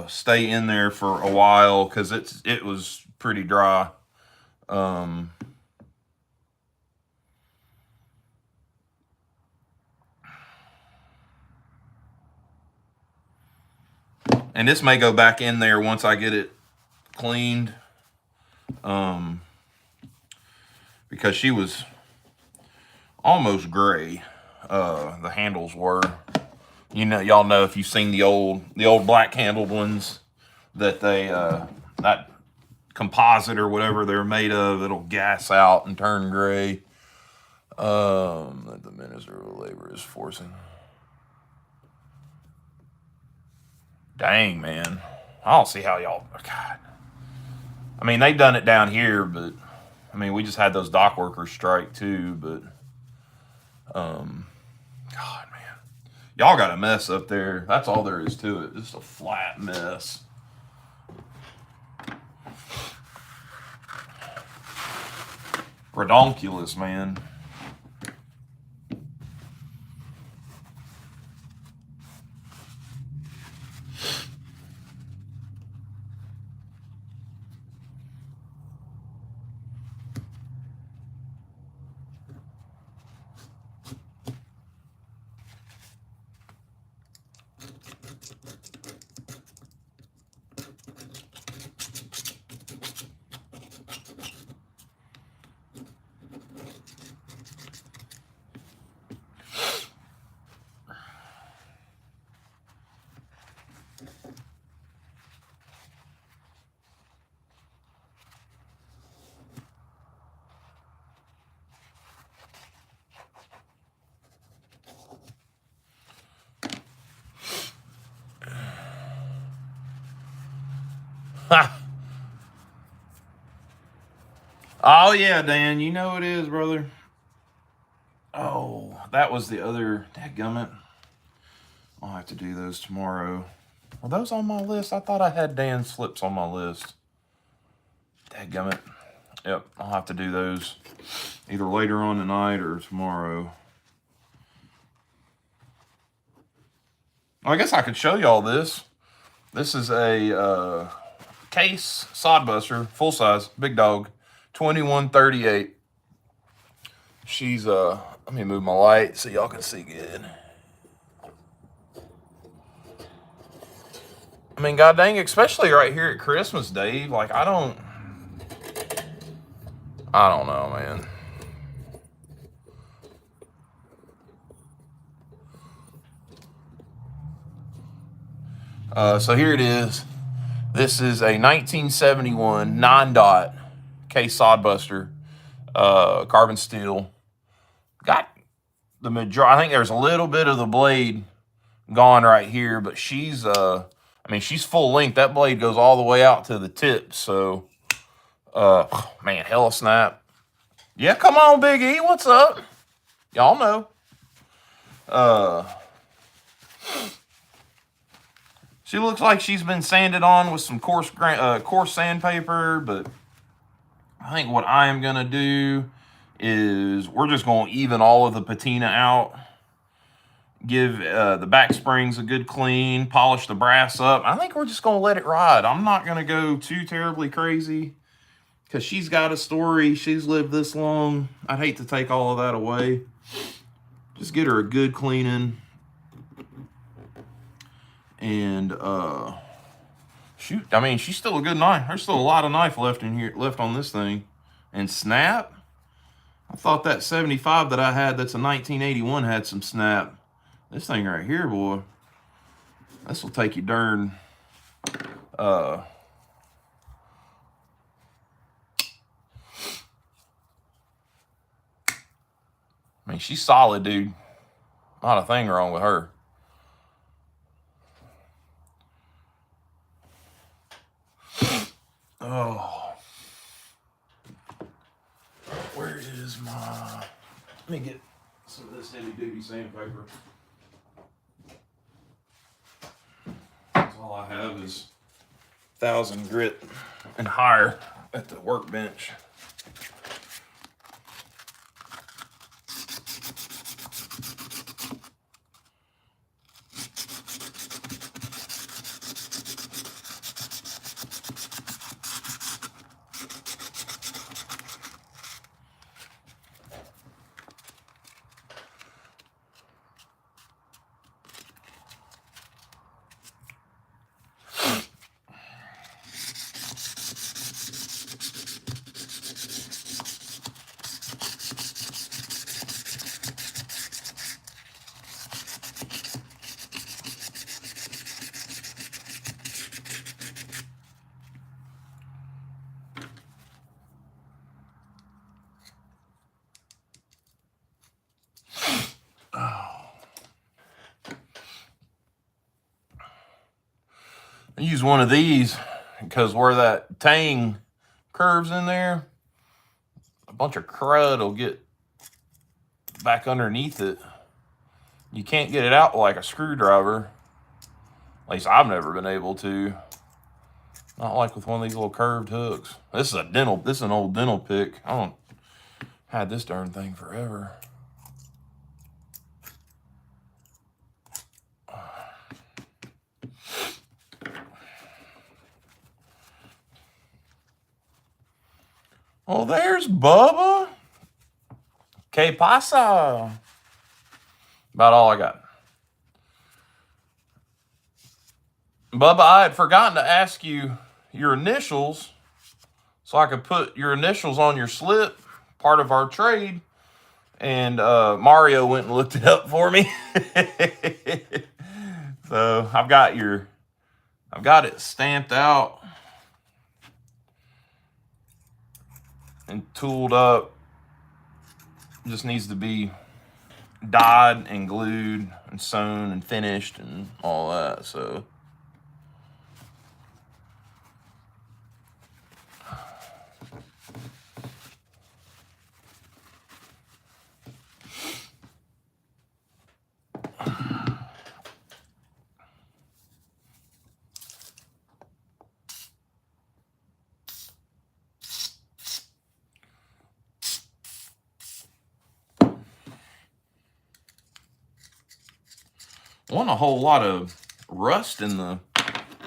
stay in there for a while because it was pretty dry. And this may go back in there once I get it cleaned. Because she was almost gray. The handles were. You know, y'all know if you've seen the old black handled ones that they that composite or whatever they're made of, it'll gas out and turn gray. The minister of labor is forcing. Dang, man. I don't see how y'all. God. I mean, they've done it down here, but I mean, we just had those dock workers strike too. But God, man, y'all got a mess up there. That's all there is to it. Just a flat mess. Redonkulous, man. Ha! Oh yeah, Dan, you know it is, brother. Oh, that was the other. Dadgummit. I'll have to do those tomorrow. Are those on my list? I thought I had Dan's slips on my list. Dadgummit. Yep, I'll have to do those either later on tonight or tomorrow. I guess I could show y'all this. This is a case sodbuster, full size, big dog, 2138. She's let me move my light so y'all can see good. I mean, god dang, especially right here at Christmas, Dave. Like, I don't know, man. So here it is. This is a 1971 9-dot case sodbuster, carbon steel. Got the majority. I think there's a little bit of the blade gone right here, but she's I mean, she's full length. That blade goes all the way out to the tip. So, man, hella snap. Yeah, come on, Big E. What's up? Y'all know. She looks like she's been sanded on with some coarse sandpaper, but I think what I am going to do is we're just going to even all of the patina out, give the back springs a good clean, polish the brass up. I think we're just going to let it ride. I'm not going to go too terribly crazy because she's got a story. She's lived this long. I'd hate to take all of that away. Just get her a good cleaning. And shoot, I mean, she's still a good knife. There's still a lot of knife left in here, left on this thing. And snap, I thought that 75 that I had, that's a 1981, had some snap. This thing right here, boy, this will take you darn. I mean, she's solid, dude. Not a thing wrong with her. Oh, where is my? Let me get some of this heavy duty sandpaper. All I have is 1000 grit and higher at the workbench. use one of these because where that tang curves in there, a bunch of crud will get back underneath it. You can't get it out like a screwdriver. At least I've never been able to. Not like with one of these little curved hooks. This is an old dental pick. Had this darn thing forever. Oh, there's Bubba. Que pasa? About all I got. Bubba, I had forgotten to ask you your initials so I could put your initials on your slip, part of our trade. And Mario went and looked it up for me. So I've got it stamped out and tooled up. Just needs to be dyed and glued and sewn and finished and all that. So wasn't a whole lot of rust in the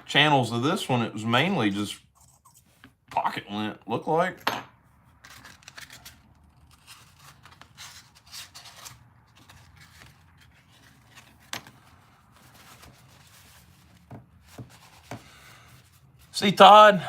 channels of this one. It was mainly just pocket lint, looked like. See, Todd?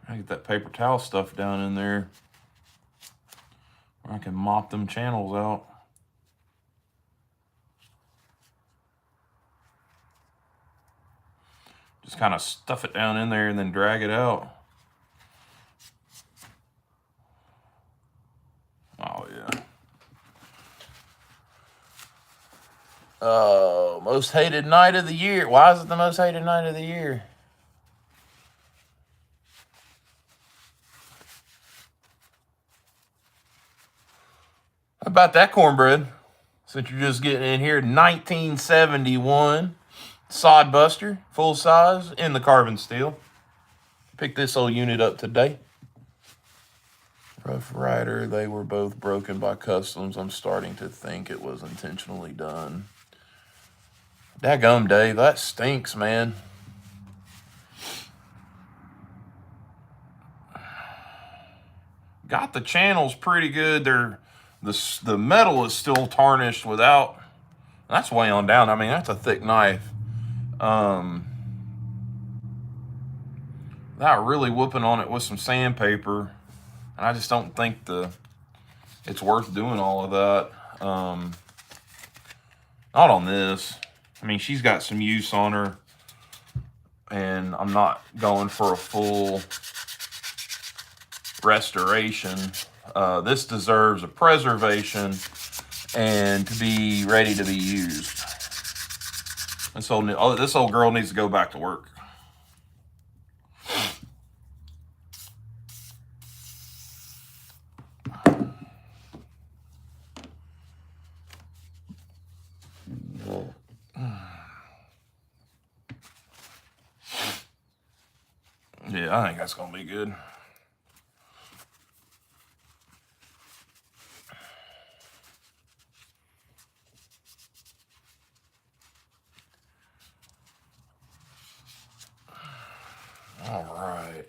I get that paper towel stuff down in there where I can mop them channels out. Just kind of stuff it down in there and then drag it out. Oh, yeah. Oh, most hated night of the year. Why is it the most hated night of the year? How about that cornbread? Since you're just getting in here, 1971 sodbuster, full size, in the carbon steel. Picked this old unit up today. Rough Rider, they were both broken by customs. I'm starting to think it was intentionally done. Daggum, Dave, that stinks, man. Got the channels pretty good. The metal is still tarnished without. That's way on down. I mean, that's a thick knife. Not really whooping on it with some sandpaper. And I just don't think it's worth doing all of that. Not on this. I mean, she's got some use on her. And I'm not going for a full restoration. This deserves a preservation and to be ready to be used. This old girl needs to go back to work. Yeah, I think that's gonna be good. All right.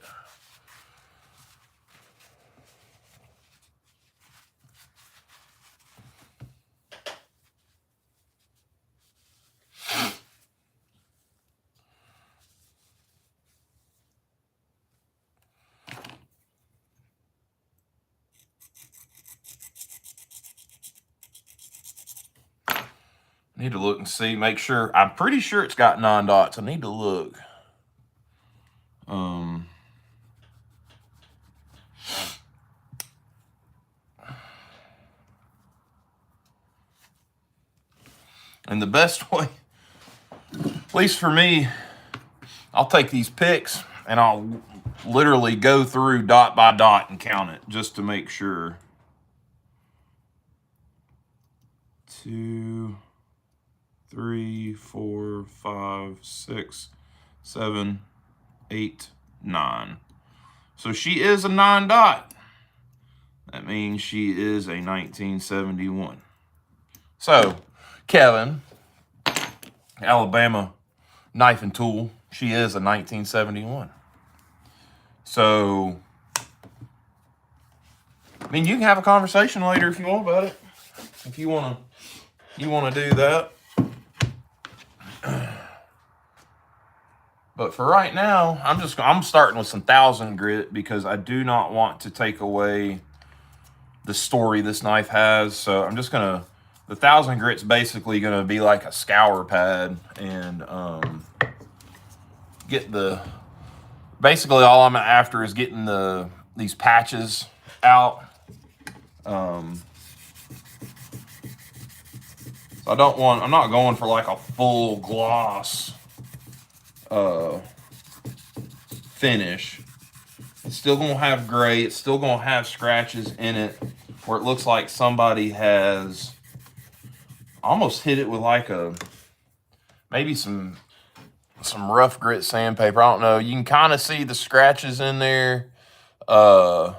Need to look and see, make sure. I'm pretty sure it's got 9 dots. I need to look. And the best way, at least for me, I'll take these picks and I'll literally go through dot by dot and count it just to make sure. 2, 3, 4, 5, 6, 7, 8, 9. So she is a 9 dot. That means she is a 1971. So, Kevin, Alabama knife and tool, she is a 1971. So, I mean, you can have a conversation later if you want about it. If you want to do that. But for right now, I'm starting with some 1000 grit because I do not want to take away the story this knife has. So I'm just gonna, the 1000 grit's basically gonna be like a scour pad and get the, basically all I'm after is getting these patches out. So I'm not going for like a full gloss finish. It's still gonna have gray, it's still gonna have scratches in it where it looks like somebody has almost hit it with like maybe some rough grit sandpaper. I don't know. You can kind of see the scratches in there. But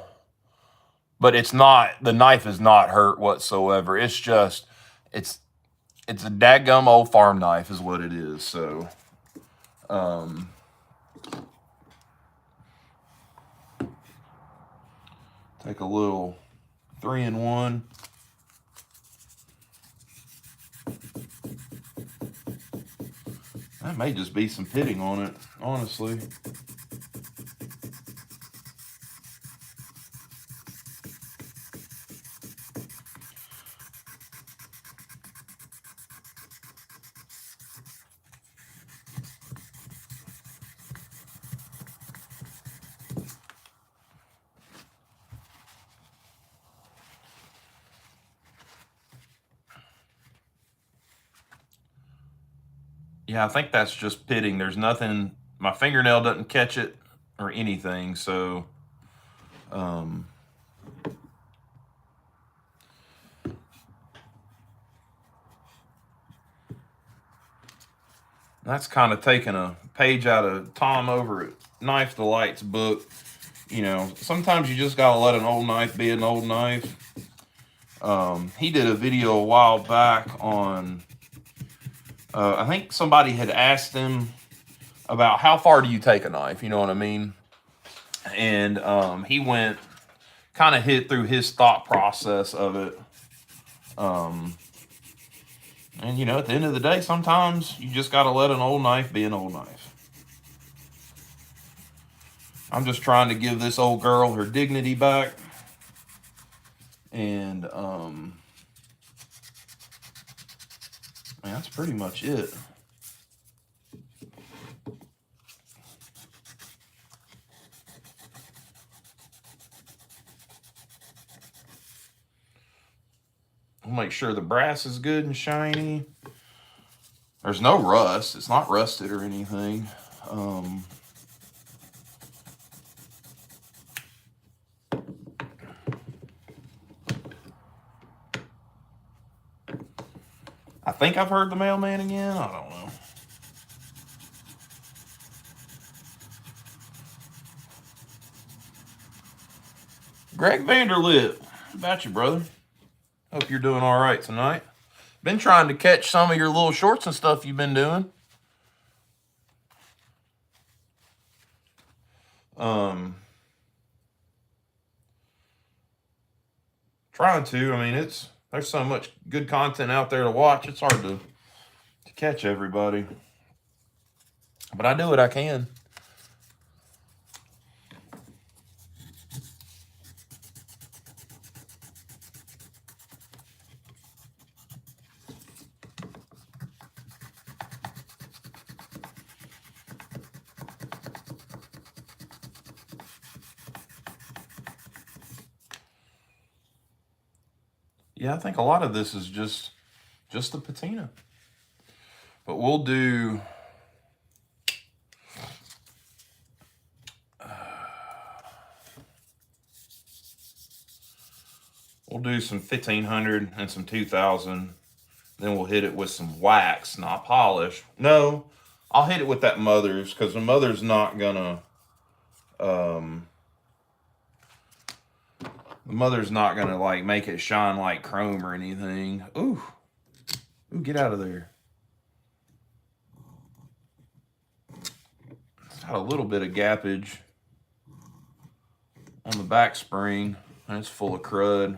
it's not, the knife is not hurt whatsoever. It's just, it's a dadgum old farm knife is what it is. So, take a little 3-in-1. That may just be some pitting on it, honestly. Yeah, I think that's just pitting. There's nothing, my fingernail doesn't catch it or anything, so that's kind of taking a page out of Tom over at Knife Delight's book. You know, sometimes you just gotta let an old knife be an old knife. He did a video a while back on, I think somebody had asked him about how far do you take a knife, you know what I mean? And he went, kind of hit through his thought process of it. And, you know, at the end of the day, sometimes you just got to let an old knife be an old knife. I'm just trying to give this old girl her dignity back. And, man, that's pretty much it. We'll make sure the brass is good and shiny. There's no rust. It's not rusted or anything. I think I've heard the mailman again. I don't know. Greg Vanderlip, how about you, brother? Hope you're doing all right tonight. Been trying to catch some of your little shorts and stuff you've been doing. Trying to. I mean, there's so much good content out there to watch. It's hard to catch everybody. But I do what I can. Yeah, I think a lot of this is just the patina. But we'll do some 1500 and some 2000. Then we'll hit it with some wax, not polish. No, I'll hit it with that Mother's, because the Mother's not gonna like make it shine like chrome or anything. Ooh, get out of there. It's got a little bit of gappage on the back spring, and it's full of crud.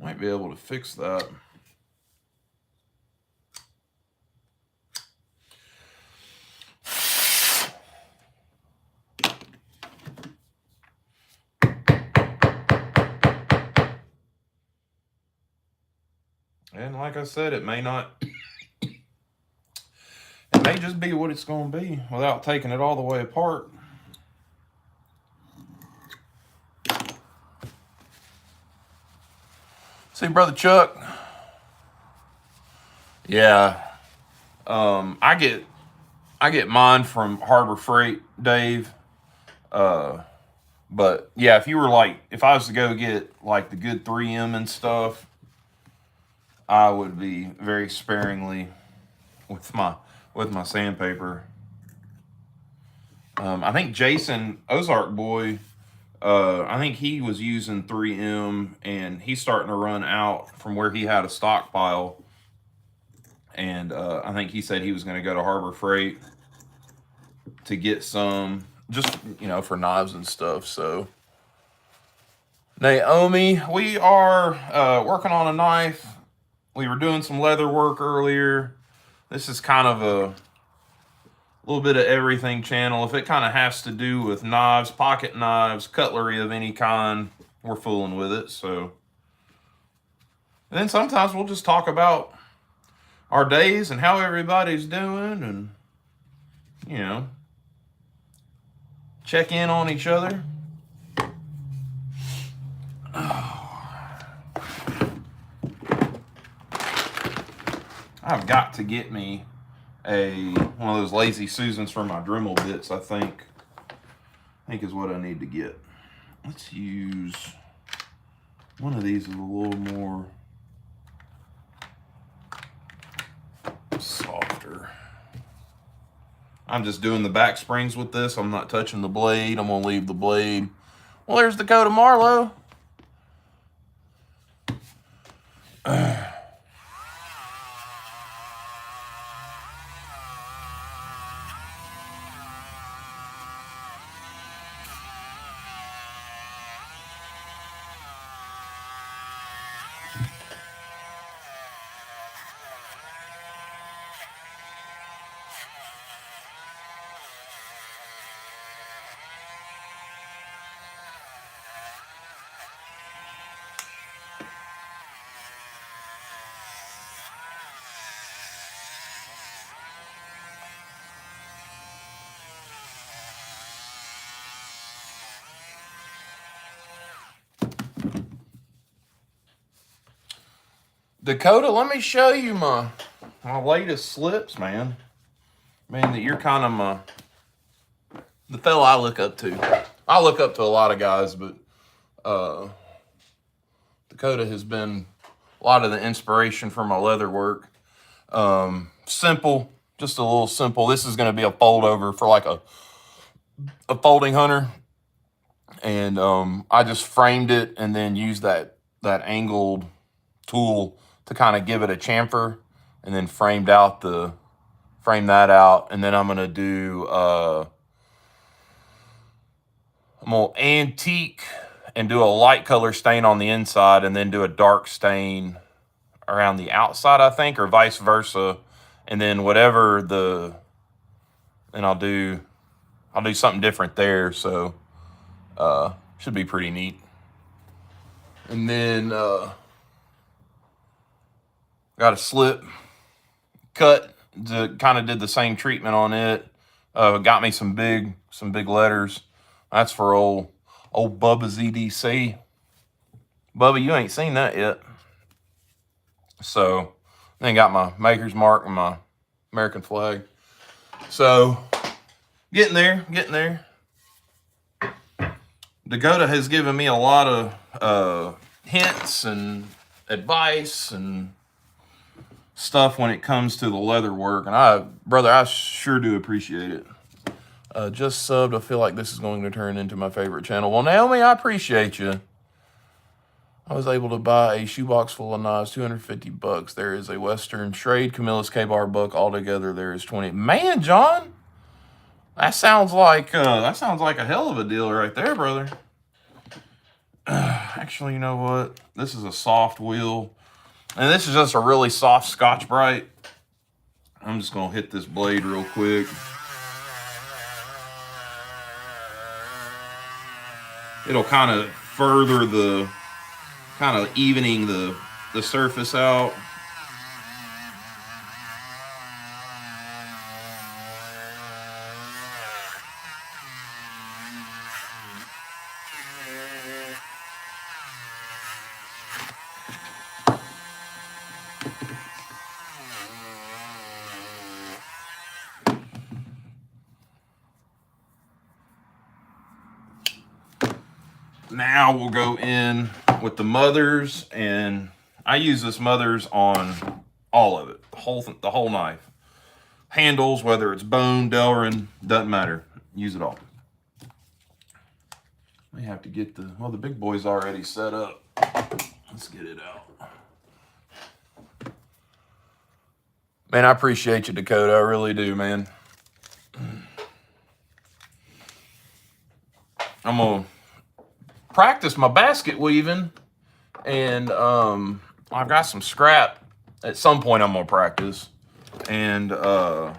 Might be able to fix that. And like I said, it may not, it may just be what it's going to be without taking it all the way apart. See, Brother Chuck? Yeah. I get mine from Harbor Freight, Dave. But yeah, if I was to go get like the good 3M and stuff, I would be very sparingly with my sandpaper. I think Jason, Ozark Boy, I think he was using 3M, and he's starting to run out from where he had a stockpile. And I think he said he was going to go to Harbor Freight to get some, just, for knives and stuff. So, Naomi, we are working on a knife. We were doing some leather work earlier. This is kind of a little bit of everything channel. If it kind of has to do with knives, pocket knives, cutlery of any kind, we're fooling with it. So, and then sometimes we'll just talk about our days and how everybody's doing, and check in on each other. I've got to get me one of those Lazy Susans for my Dremel bits. I think is what I need to get. Let's use one of these with a little more softer. I'm just doing the back springs with this. I'm not touching the blade. I'm gonna leave the blade. Well, there's Dakota Marlowe. Dakota, let me show you my latest slips, man. Man, that you're kind of the fella I look up to. I look up to a lot of guys, but Dakota has been a lot of the inspiration for my leather work. Simple, just a little simple. This is going to be a fold over for like a folding hunter. And I just framed it and then used that angled tool to kind of give it a chamfer, and then frame that out. And then I'm going to do, I'm going to antique and do a light color stain on the inside, and then do a dark stain around the outside, I think, or vice versa. And then I'll do something different there. So, should be pretty neat. And then, got a slip cut, kind of did the same treatment on it. Got me some big letters. That's for old Bubba ZDC. Bubba, you ain't seen that yet. So then got my maker's mark and my American flag. So getting there. Dakota has given me a lot of hints and advice and stuff when it comes to the leather work, and brother, I sure do appreciate it. Just subbed. I feel like this is going to turn into my favorite channel. Well, Naomi, I appreciate you. I was able to buy a shoebox full of knives, $250. There is a Western Schrade Camillus K-bar book. Altogether, there is 20. Man, John, that sounds like a hell of a deal right there, brother. Actually, you know what? This is a soft wheel, and this is just a really soft Scotch-Brite. I'm just gonna hit this blade real quick. It'll kind of further the kind of evening the surface out. Now we'll go in with the mothers, and I use this mothers on all of it, the whole knife. Handles, whether it's bone, Delrin, doesn't matter. Use it all. We have to get the big boy's already set up. Let's get it out. Man, I appreciate you, Dakota. I really do, man. I'm gonna practice my basket weaving, and I've got some scrap at some point I'm gonna practice, and that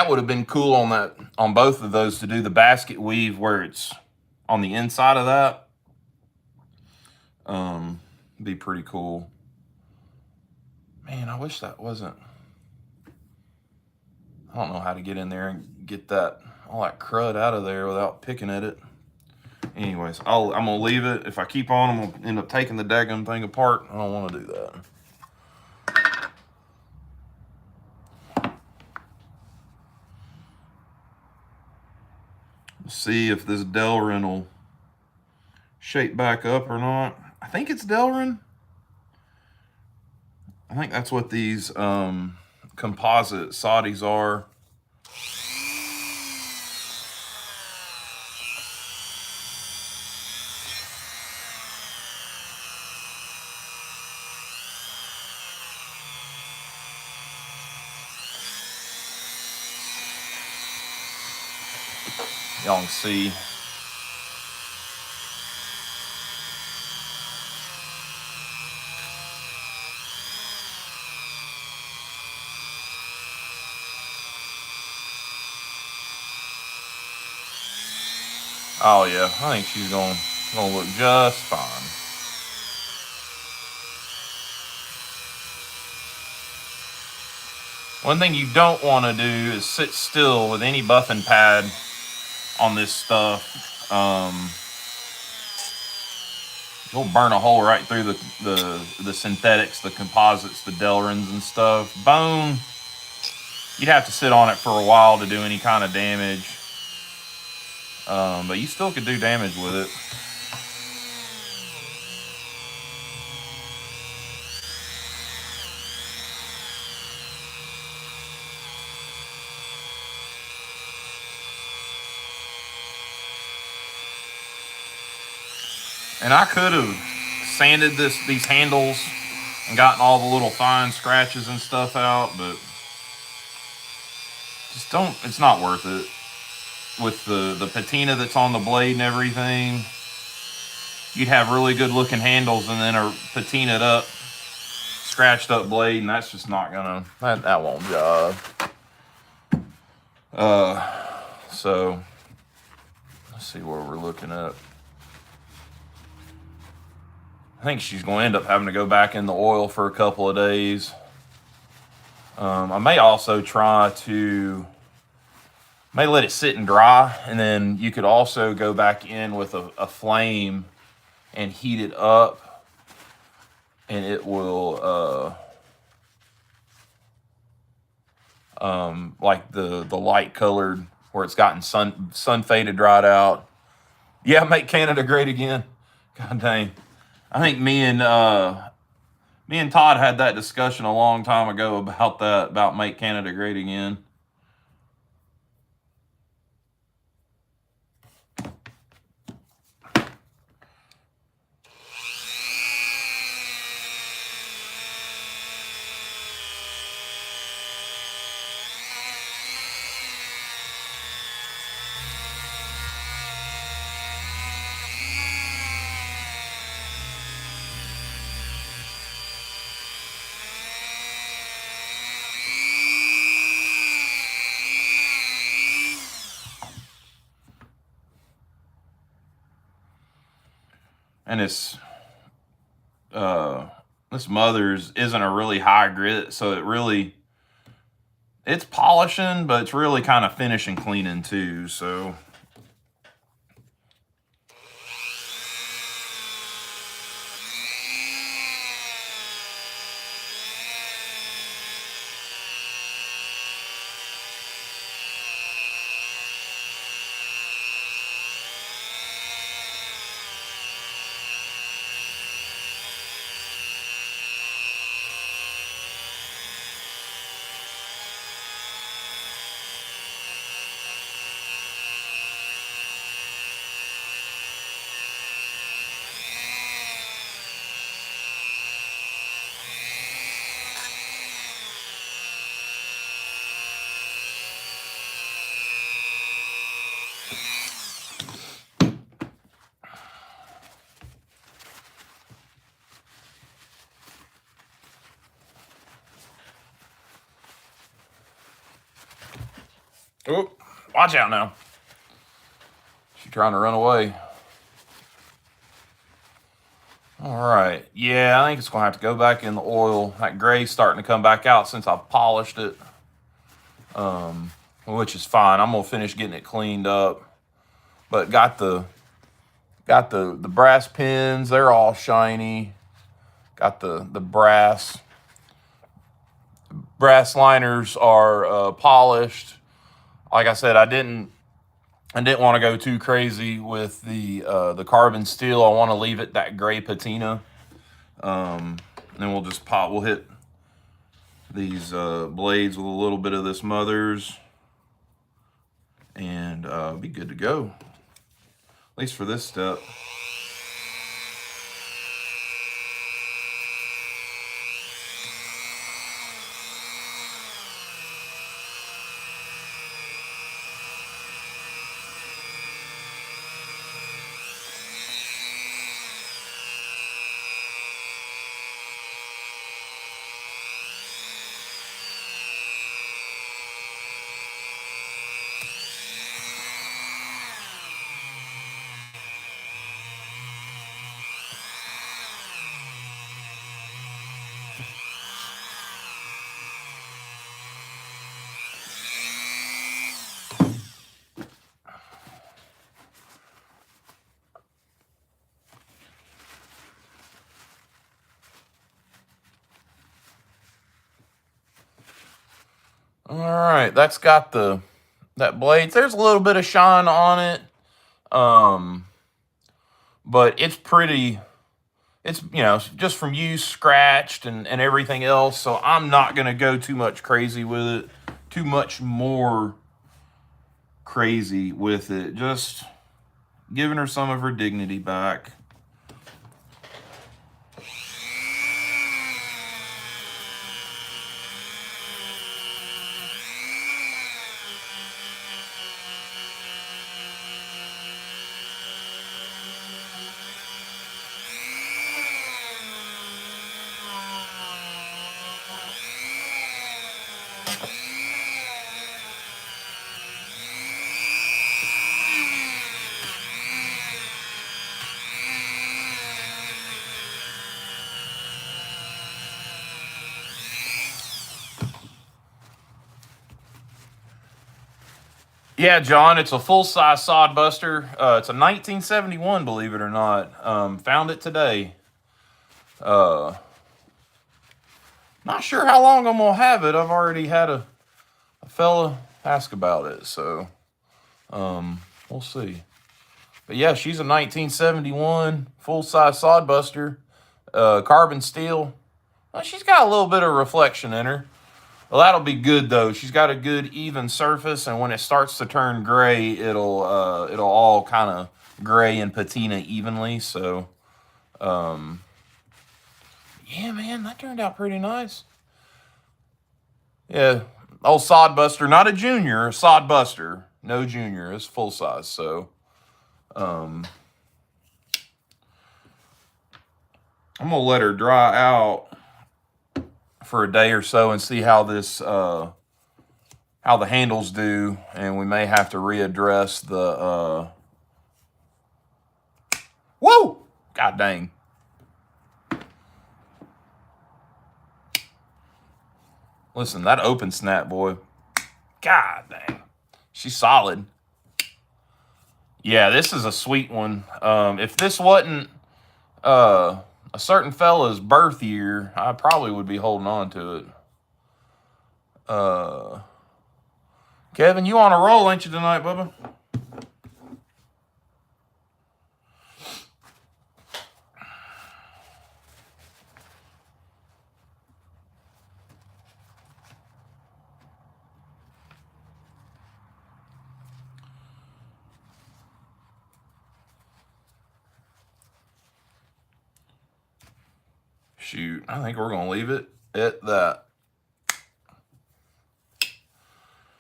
would have been cool on both of those to do the basket weave where it's on the inside of that. Be pretty cool. Man, I wish that wasn't. I don't know how to get in there and get all that crud out of there without picking at it. Anyways, I'm gonna leave it. If I keep on, I'm gonna end up taking the daggum thing apart. I don't want to do that. Let's see if this Delrin will shape back up or not. I think it's Delrin. I think that's what these composite Saudis are. Y'all can see. Oh yeah, I think she's gonna look just fine. One thing you don't want to do is sit still with any buffing pad on this stuff. You'll burn a hole right through the synthetics, the composites, the Delrins and stuff. Bone, you'd have to sit on it for a while to do any kind of damage. But you still could do damage with it. And I could have sanded these handles and gotten all the little fine scratches and stuff out, but just don't, it's not worth it. With the patina that's on the blade and everything, you'd have really good looking handles and then a patinaed up, scratched up blade, and that's just not gonna, that won't jive. So let's see where we're looking at. I think she's going to end up having to go back in the oil for a couple of days. I may also try to let it sit and dry, and then you could also go back in with a flame and heat it up and it will like the light colored where it's gotten sun faded right out. Yeah, make Canada great again. God dang. I think me and Todd had that discussion a long time ago about that, about make Canada great again. And this Mother's isn't a really high grit, so it's polishing, but it's really kind of finishing cleaning too. So oh, watch out now. She's trying to run away. All right. Yeah, I think it's going to have to go back in the oil. That gray's starting to come back out since I polished it, which is fine. I'm going to finish getting it cleaned up. But got the brass pins. They're all shiny. Got the brass liners are polished. Like I said, I didn't want to go too crazy with the carbon steel. I want to leave it that gray patina. And then we'll hit these blades with a little bit of this Mother's, and be good to go. At least for this step. All right, that's got that blade. There's a little bit of shine on it, but it's pretty. It's, just from use, scratched and everything else. So I'm not gonna go too much crazy with it, too much more crazy with it. Just giving her some of her dignity back. Yeah, John, it's a full-size sodbuster. It's a 1971, believe it or not. Found it today. Not sure how long I'm gonna have it. I've already had a fella ask about it, so we'll see. But yeah, she's a 1971 full-size sodbuster, carbon steel. Well, she's got a little bit of reflection in her. Well, that'll be good though. She's got a good even surface, and when it starts to turn gray, it'll all kind of gray and patina evenly. So, yeah, man, that turned out pretty nice. Yeah, old sodbuster, not a junior, a sodbuster, no junior, it's full size. So, I'm gonna let her dry out for a day or so and see how this how the handles do, and we may have to readdress the whoa, god dang. Listen, that open snap, boy, god dang, she's solid. Yeah, this is a sweet one. If this wasn't a certain fella's birth year, I probably would be holding on to it. Kevin, you on a roll, ain't you, tonight, Bubba? Shoot, I think we're going to leave it at that.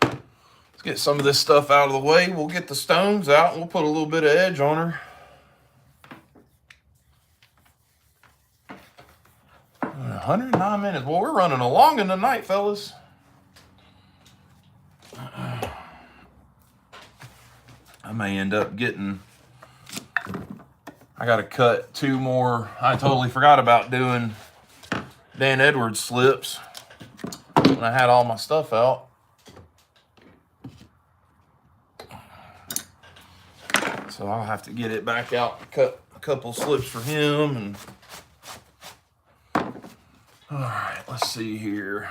Let's get some of this stuff out of the way. We'll get the stones out, and we'll put a little bit of edge on her. 109 minutes. Well, we're running along in the night, fellas. I may end up getting... I got to cut 2 more. I totally forgot about doing Dan Edwards slips when I had all my stuff out. So I'll have to get it back out and cut a couple slips for him. And all right, let's see here.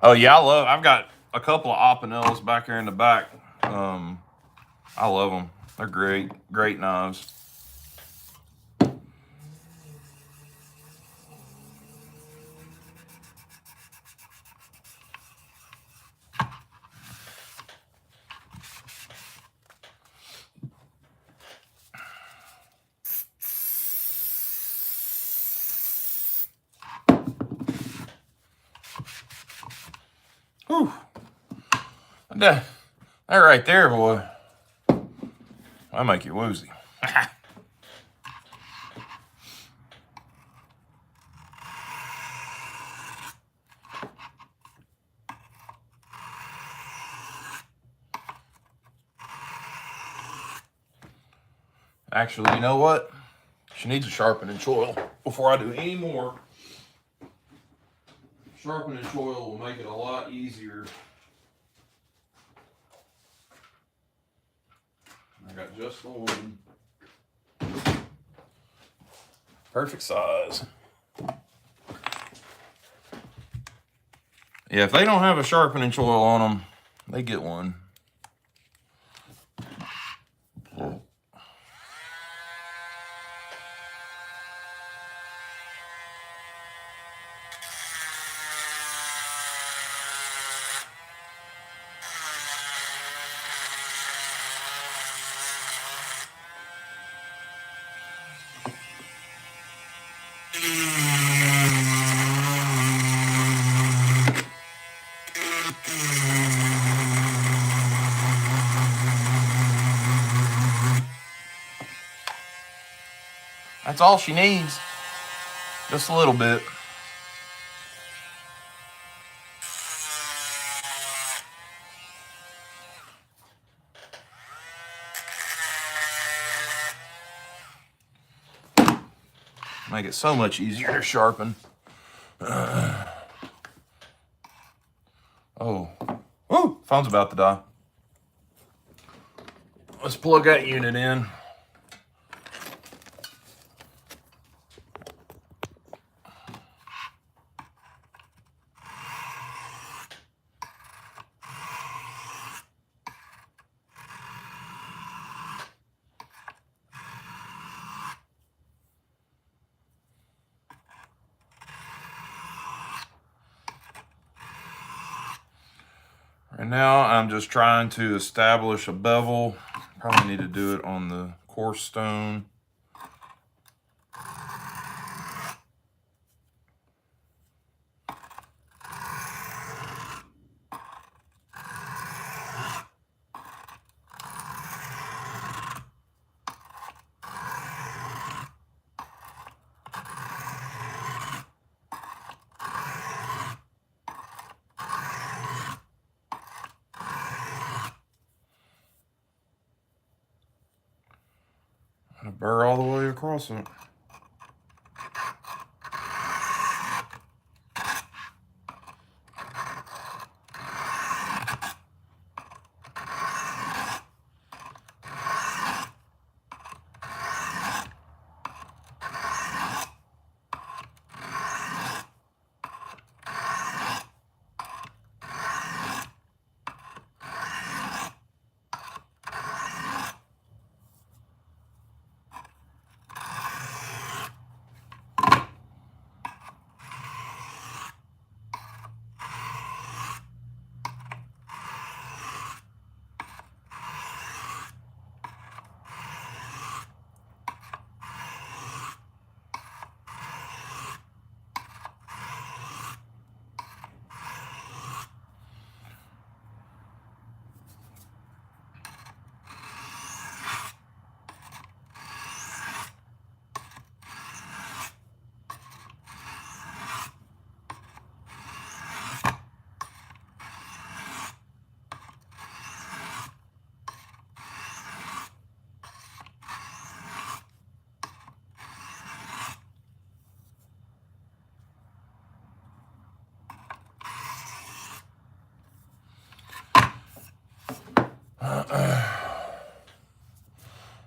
Oh yeah, I've got a couple of Opinels back here in the back. I love them. They're great knives. Whew. That right there, boy. That'll make you woozy. Actually, you know what? She needs a sharpening choil before I do any more. Sharpening choil will make it a lot easier. I got just the one. Perfect size. Yeah, if they don't have a sharpening choil on them, they get one. That's all she needs. Just a little bit. Make it so much easier to sharpen. Oh, phone's about to die. Let's plug that unit in. Right now, I'm just trying to establish a bevel. Probably need to do it on the coarse stone. I'm gonna burr all the way across it.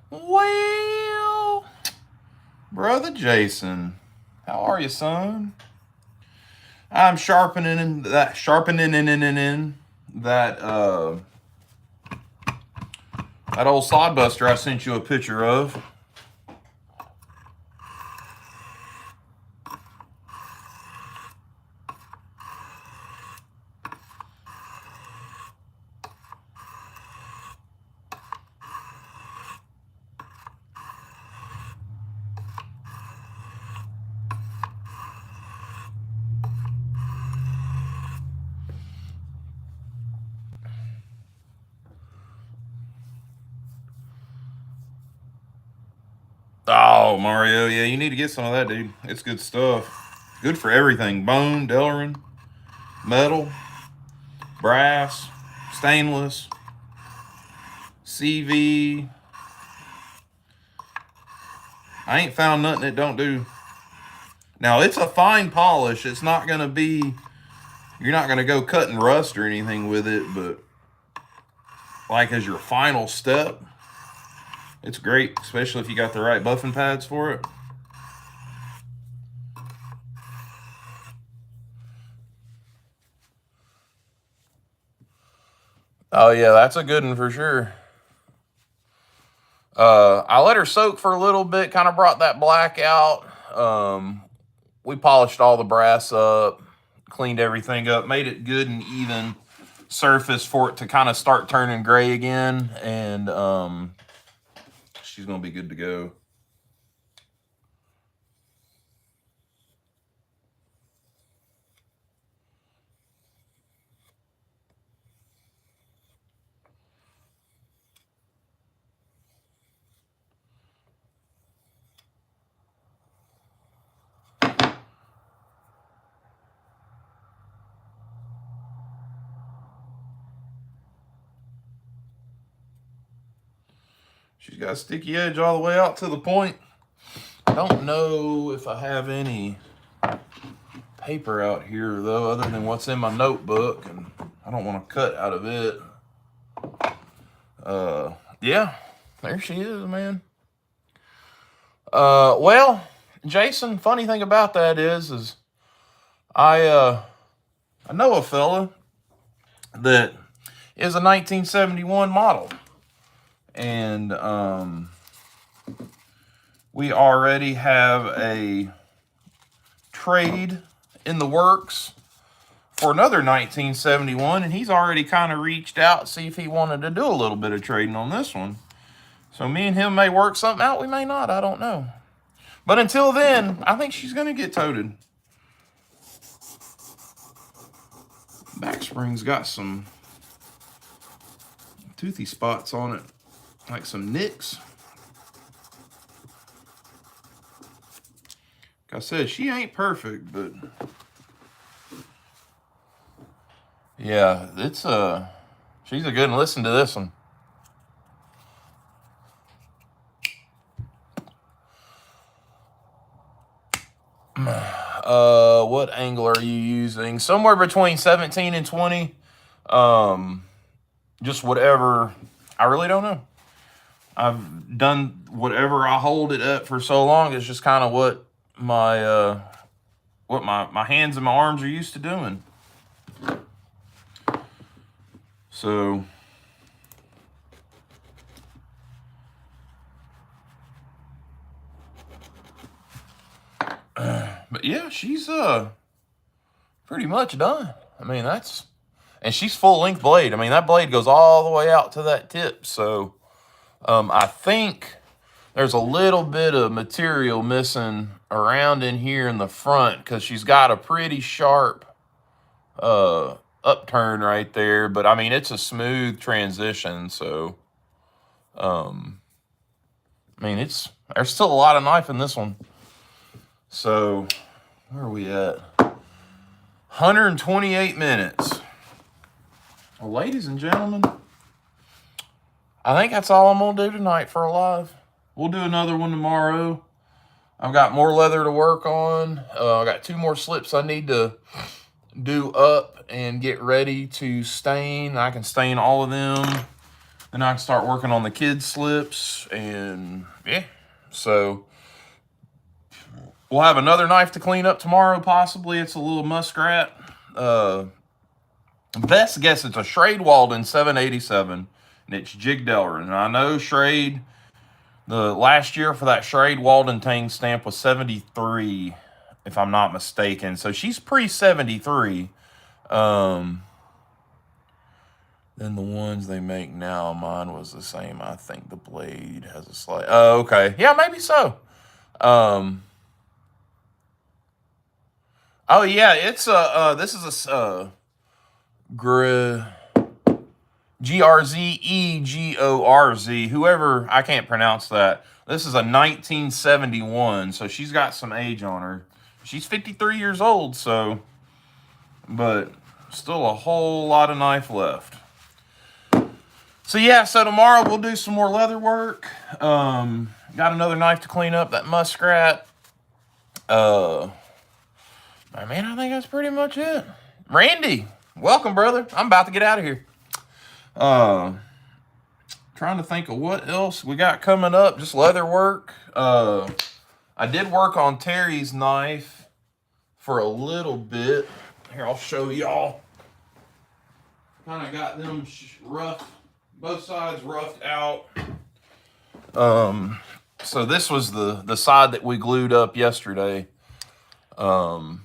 Well, Brother Jason, how are you, son? I'm sharpening that that old sodbuster I sent you a picture of. Oh, Mario, yeah, you need to get some of that, dude. It's good stuff. Good for everything. Bone, Delrin, metal, brass, stainless, CV. I ain't found nothing it don't do. Now, it's a fine polish. It's not going to be, you're not going to go cut and rust or anything with it, but like as your final step, it's great, especially if you got the right buffing pads for it. Oh, yeah, that's a good one for sure. I let her soak for a little bit, kind of brought that black out. We polished all the brass up, cleaned everything up, made it good and even surface for it to kind of start turning gray again, and she's gonna be good to go. She's got a sticky edge all the way out to the point. I don't know if I have any paper out here though, other than what's in my notebook, and I don't want to cut out of it. Yeah, There she is, man. Well, Jason, funny thing about that is I know a fella that is a 1971 model, and we already have a trade in the works for another 1971, and he's already kind of reached out to see if he wanted to do a little bit of trading on this one. So me and him may work something out. We may not. I don't know. But until then, I think she's going to get toted. Back spring's got some toothy spots on it, like some nicks. Like I said, she ain't perfect, but yeah, she's a good one. Listen to this one. What angle are you using? Somewhere between 17 and 20. Just whatever. I really don't know. I've done whatever I hold it up for so long. It's just kind of what my hands and my arms are used to doing. So but yeah, she's pretty much done. I mean, and she's full length blade. I mean, that blade goes all the way out to that tip. So I think there's a little bit of material missing around in here in the front because she's got a pretty sharp upturn right there. But I mean, it's a smooth transition. So I mean, there's still a lot of knife in this one. So where are we at? 128 minutes. Well, ladies and gentlemen, I think that's all I'm going to do tonight for a live. We'll do another one tomorrow. I've got more leather to work on. I got 2 more slips I need to do up and get ready to stain. I can stain all of them. Then I can start working on the kids' slips. And yeah, so we'll have another knife to clean up tomorrow, possibly. It's a little muskrat. Best guess it's a Schrade Walden 787, and it's Jig Delrin. And I know Schrade, the last year for that Schrade Walden Tang stamp was 73, if I'm not mistaken. So she's pre-73. Then the ones they make now, mine was the same. I think the blade has a slight... Oh, okay. Yeah, maybe so. Oh, yeah, it's this is a G-R-Z-E-G-O-R-Z. Whoever, I can't pronounce that. This is a 1971, so she's got some age on her. She's 53 years old, so... But still a whole lot of knife left. So, yeah, so tomorrow we'll do some more leather work. Got another knife to clean up, that muskrat. Man, I think that's pretty much it. Randy, welcome, brother. I'm about to get out of here. Trying to think of what else we got coming up. Just leather work. I did work on Terry's knife for a little bit. Here, I'll show y'all. Kind of got them rough, both sides roughed out. So this was the side that we glued up yesterday. So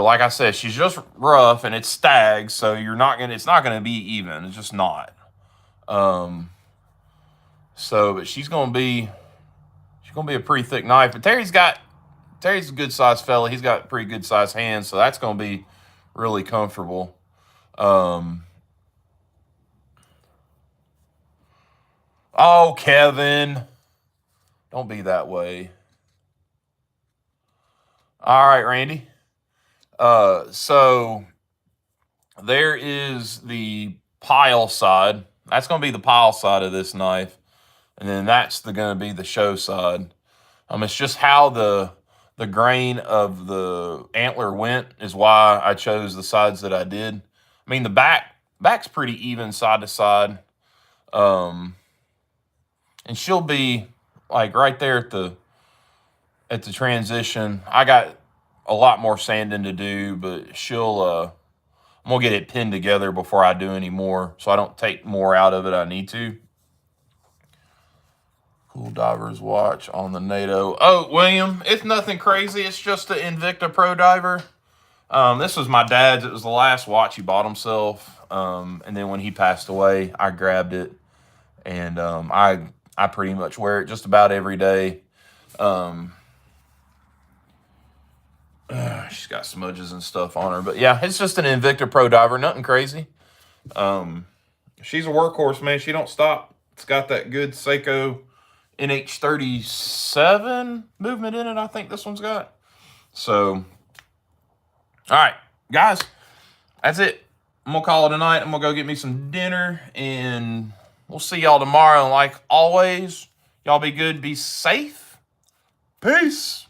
like I said, she's just rough and it's stags, so it's not gonna be even. It's just not. But she's gonna be a pretty thick knife. But Terry's a good sized fella. He's got pretty good sized hands, so that's gonna be really comfortable. Oh, Kevin, don't be that way. All right, Randy. So there is the pile side. That's going to be the pile side of this knife. And then that's going to be the show side. It's just how the grain of the antler went is why I chose the sides that I did. I mean, the back's pretty even side to side. and she'll be like right there at the transition. I got a lot more sanding to do, but I'm gonna get it pinned together before I do any more, so I don't take more out of it I need to. Cool diver's watch on the NATO. Oh, William, it's nothing crazy. It's just the Invicta Pro Diver. This was my dad's. It was the last watch he bought himself. And then when he passed away, I grabbed it, and I pretty much wear it just about every day. She's got smudges and stuff on her, but yeah, it's just an Invicta Pro Diver. Nothing crazy. She's a workhorse, man. She don't stop. It's got that good Seiko NH37 movement in it, I think this one's got. So, all right, guys, that's it. I'm going to call it a night. I'm going to go get me some dinner, and we'll see y'all tomorrow. And like always, y'all be good, be safe. Peace.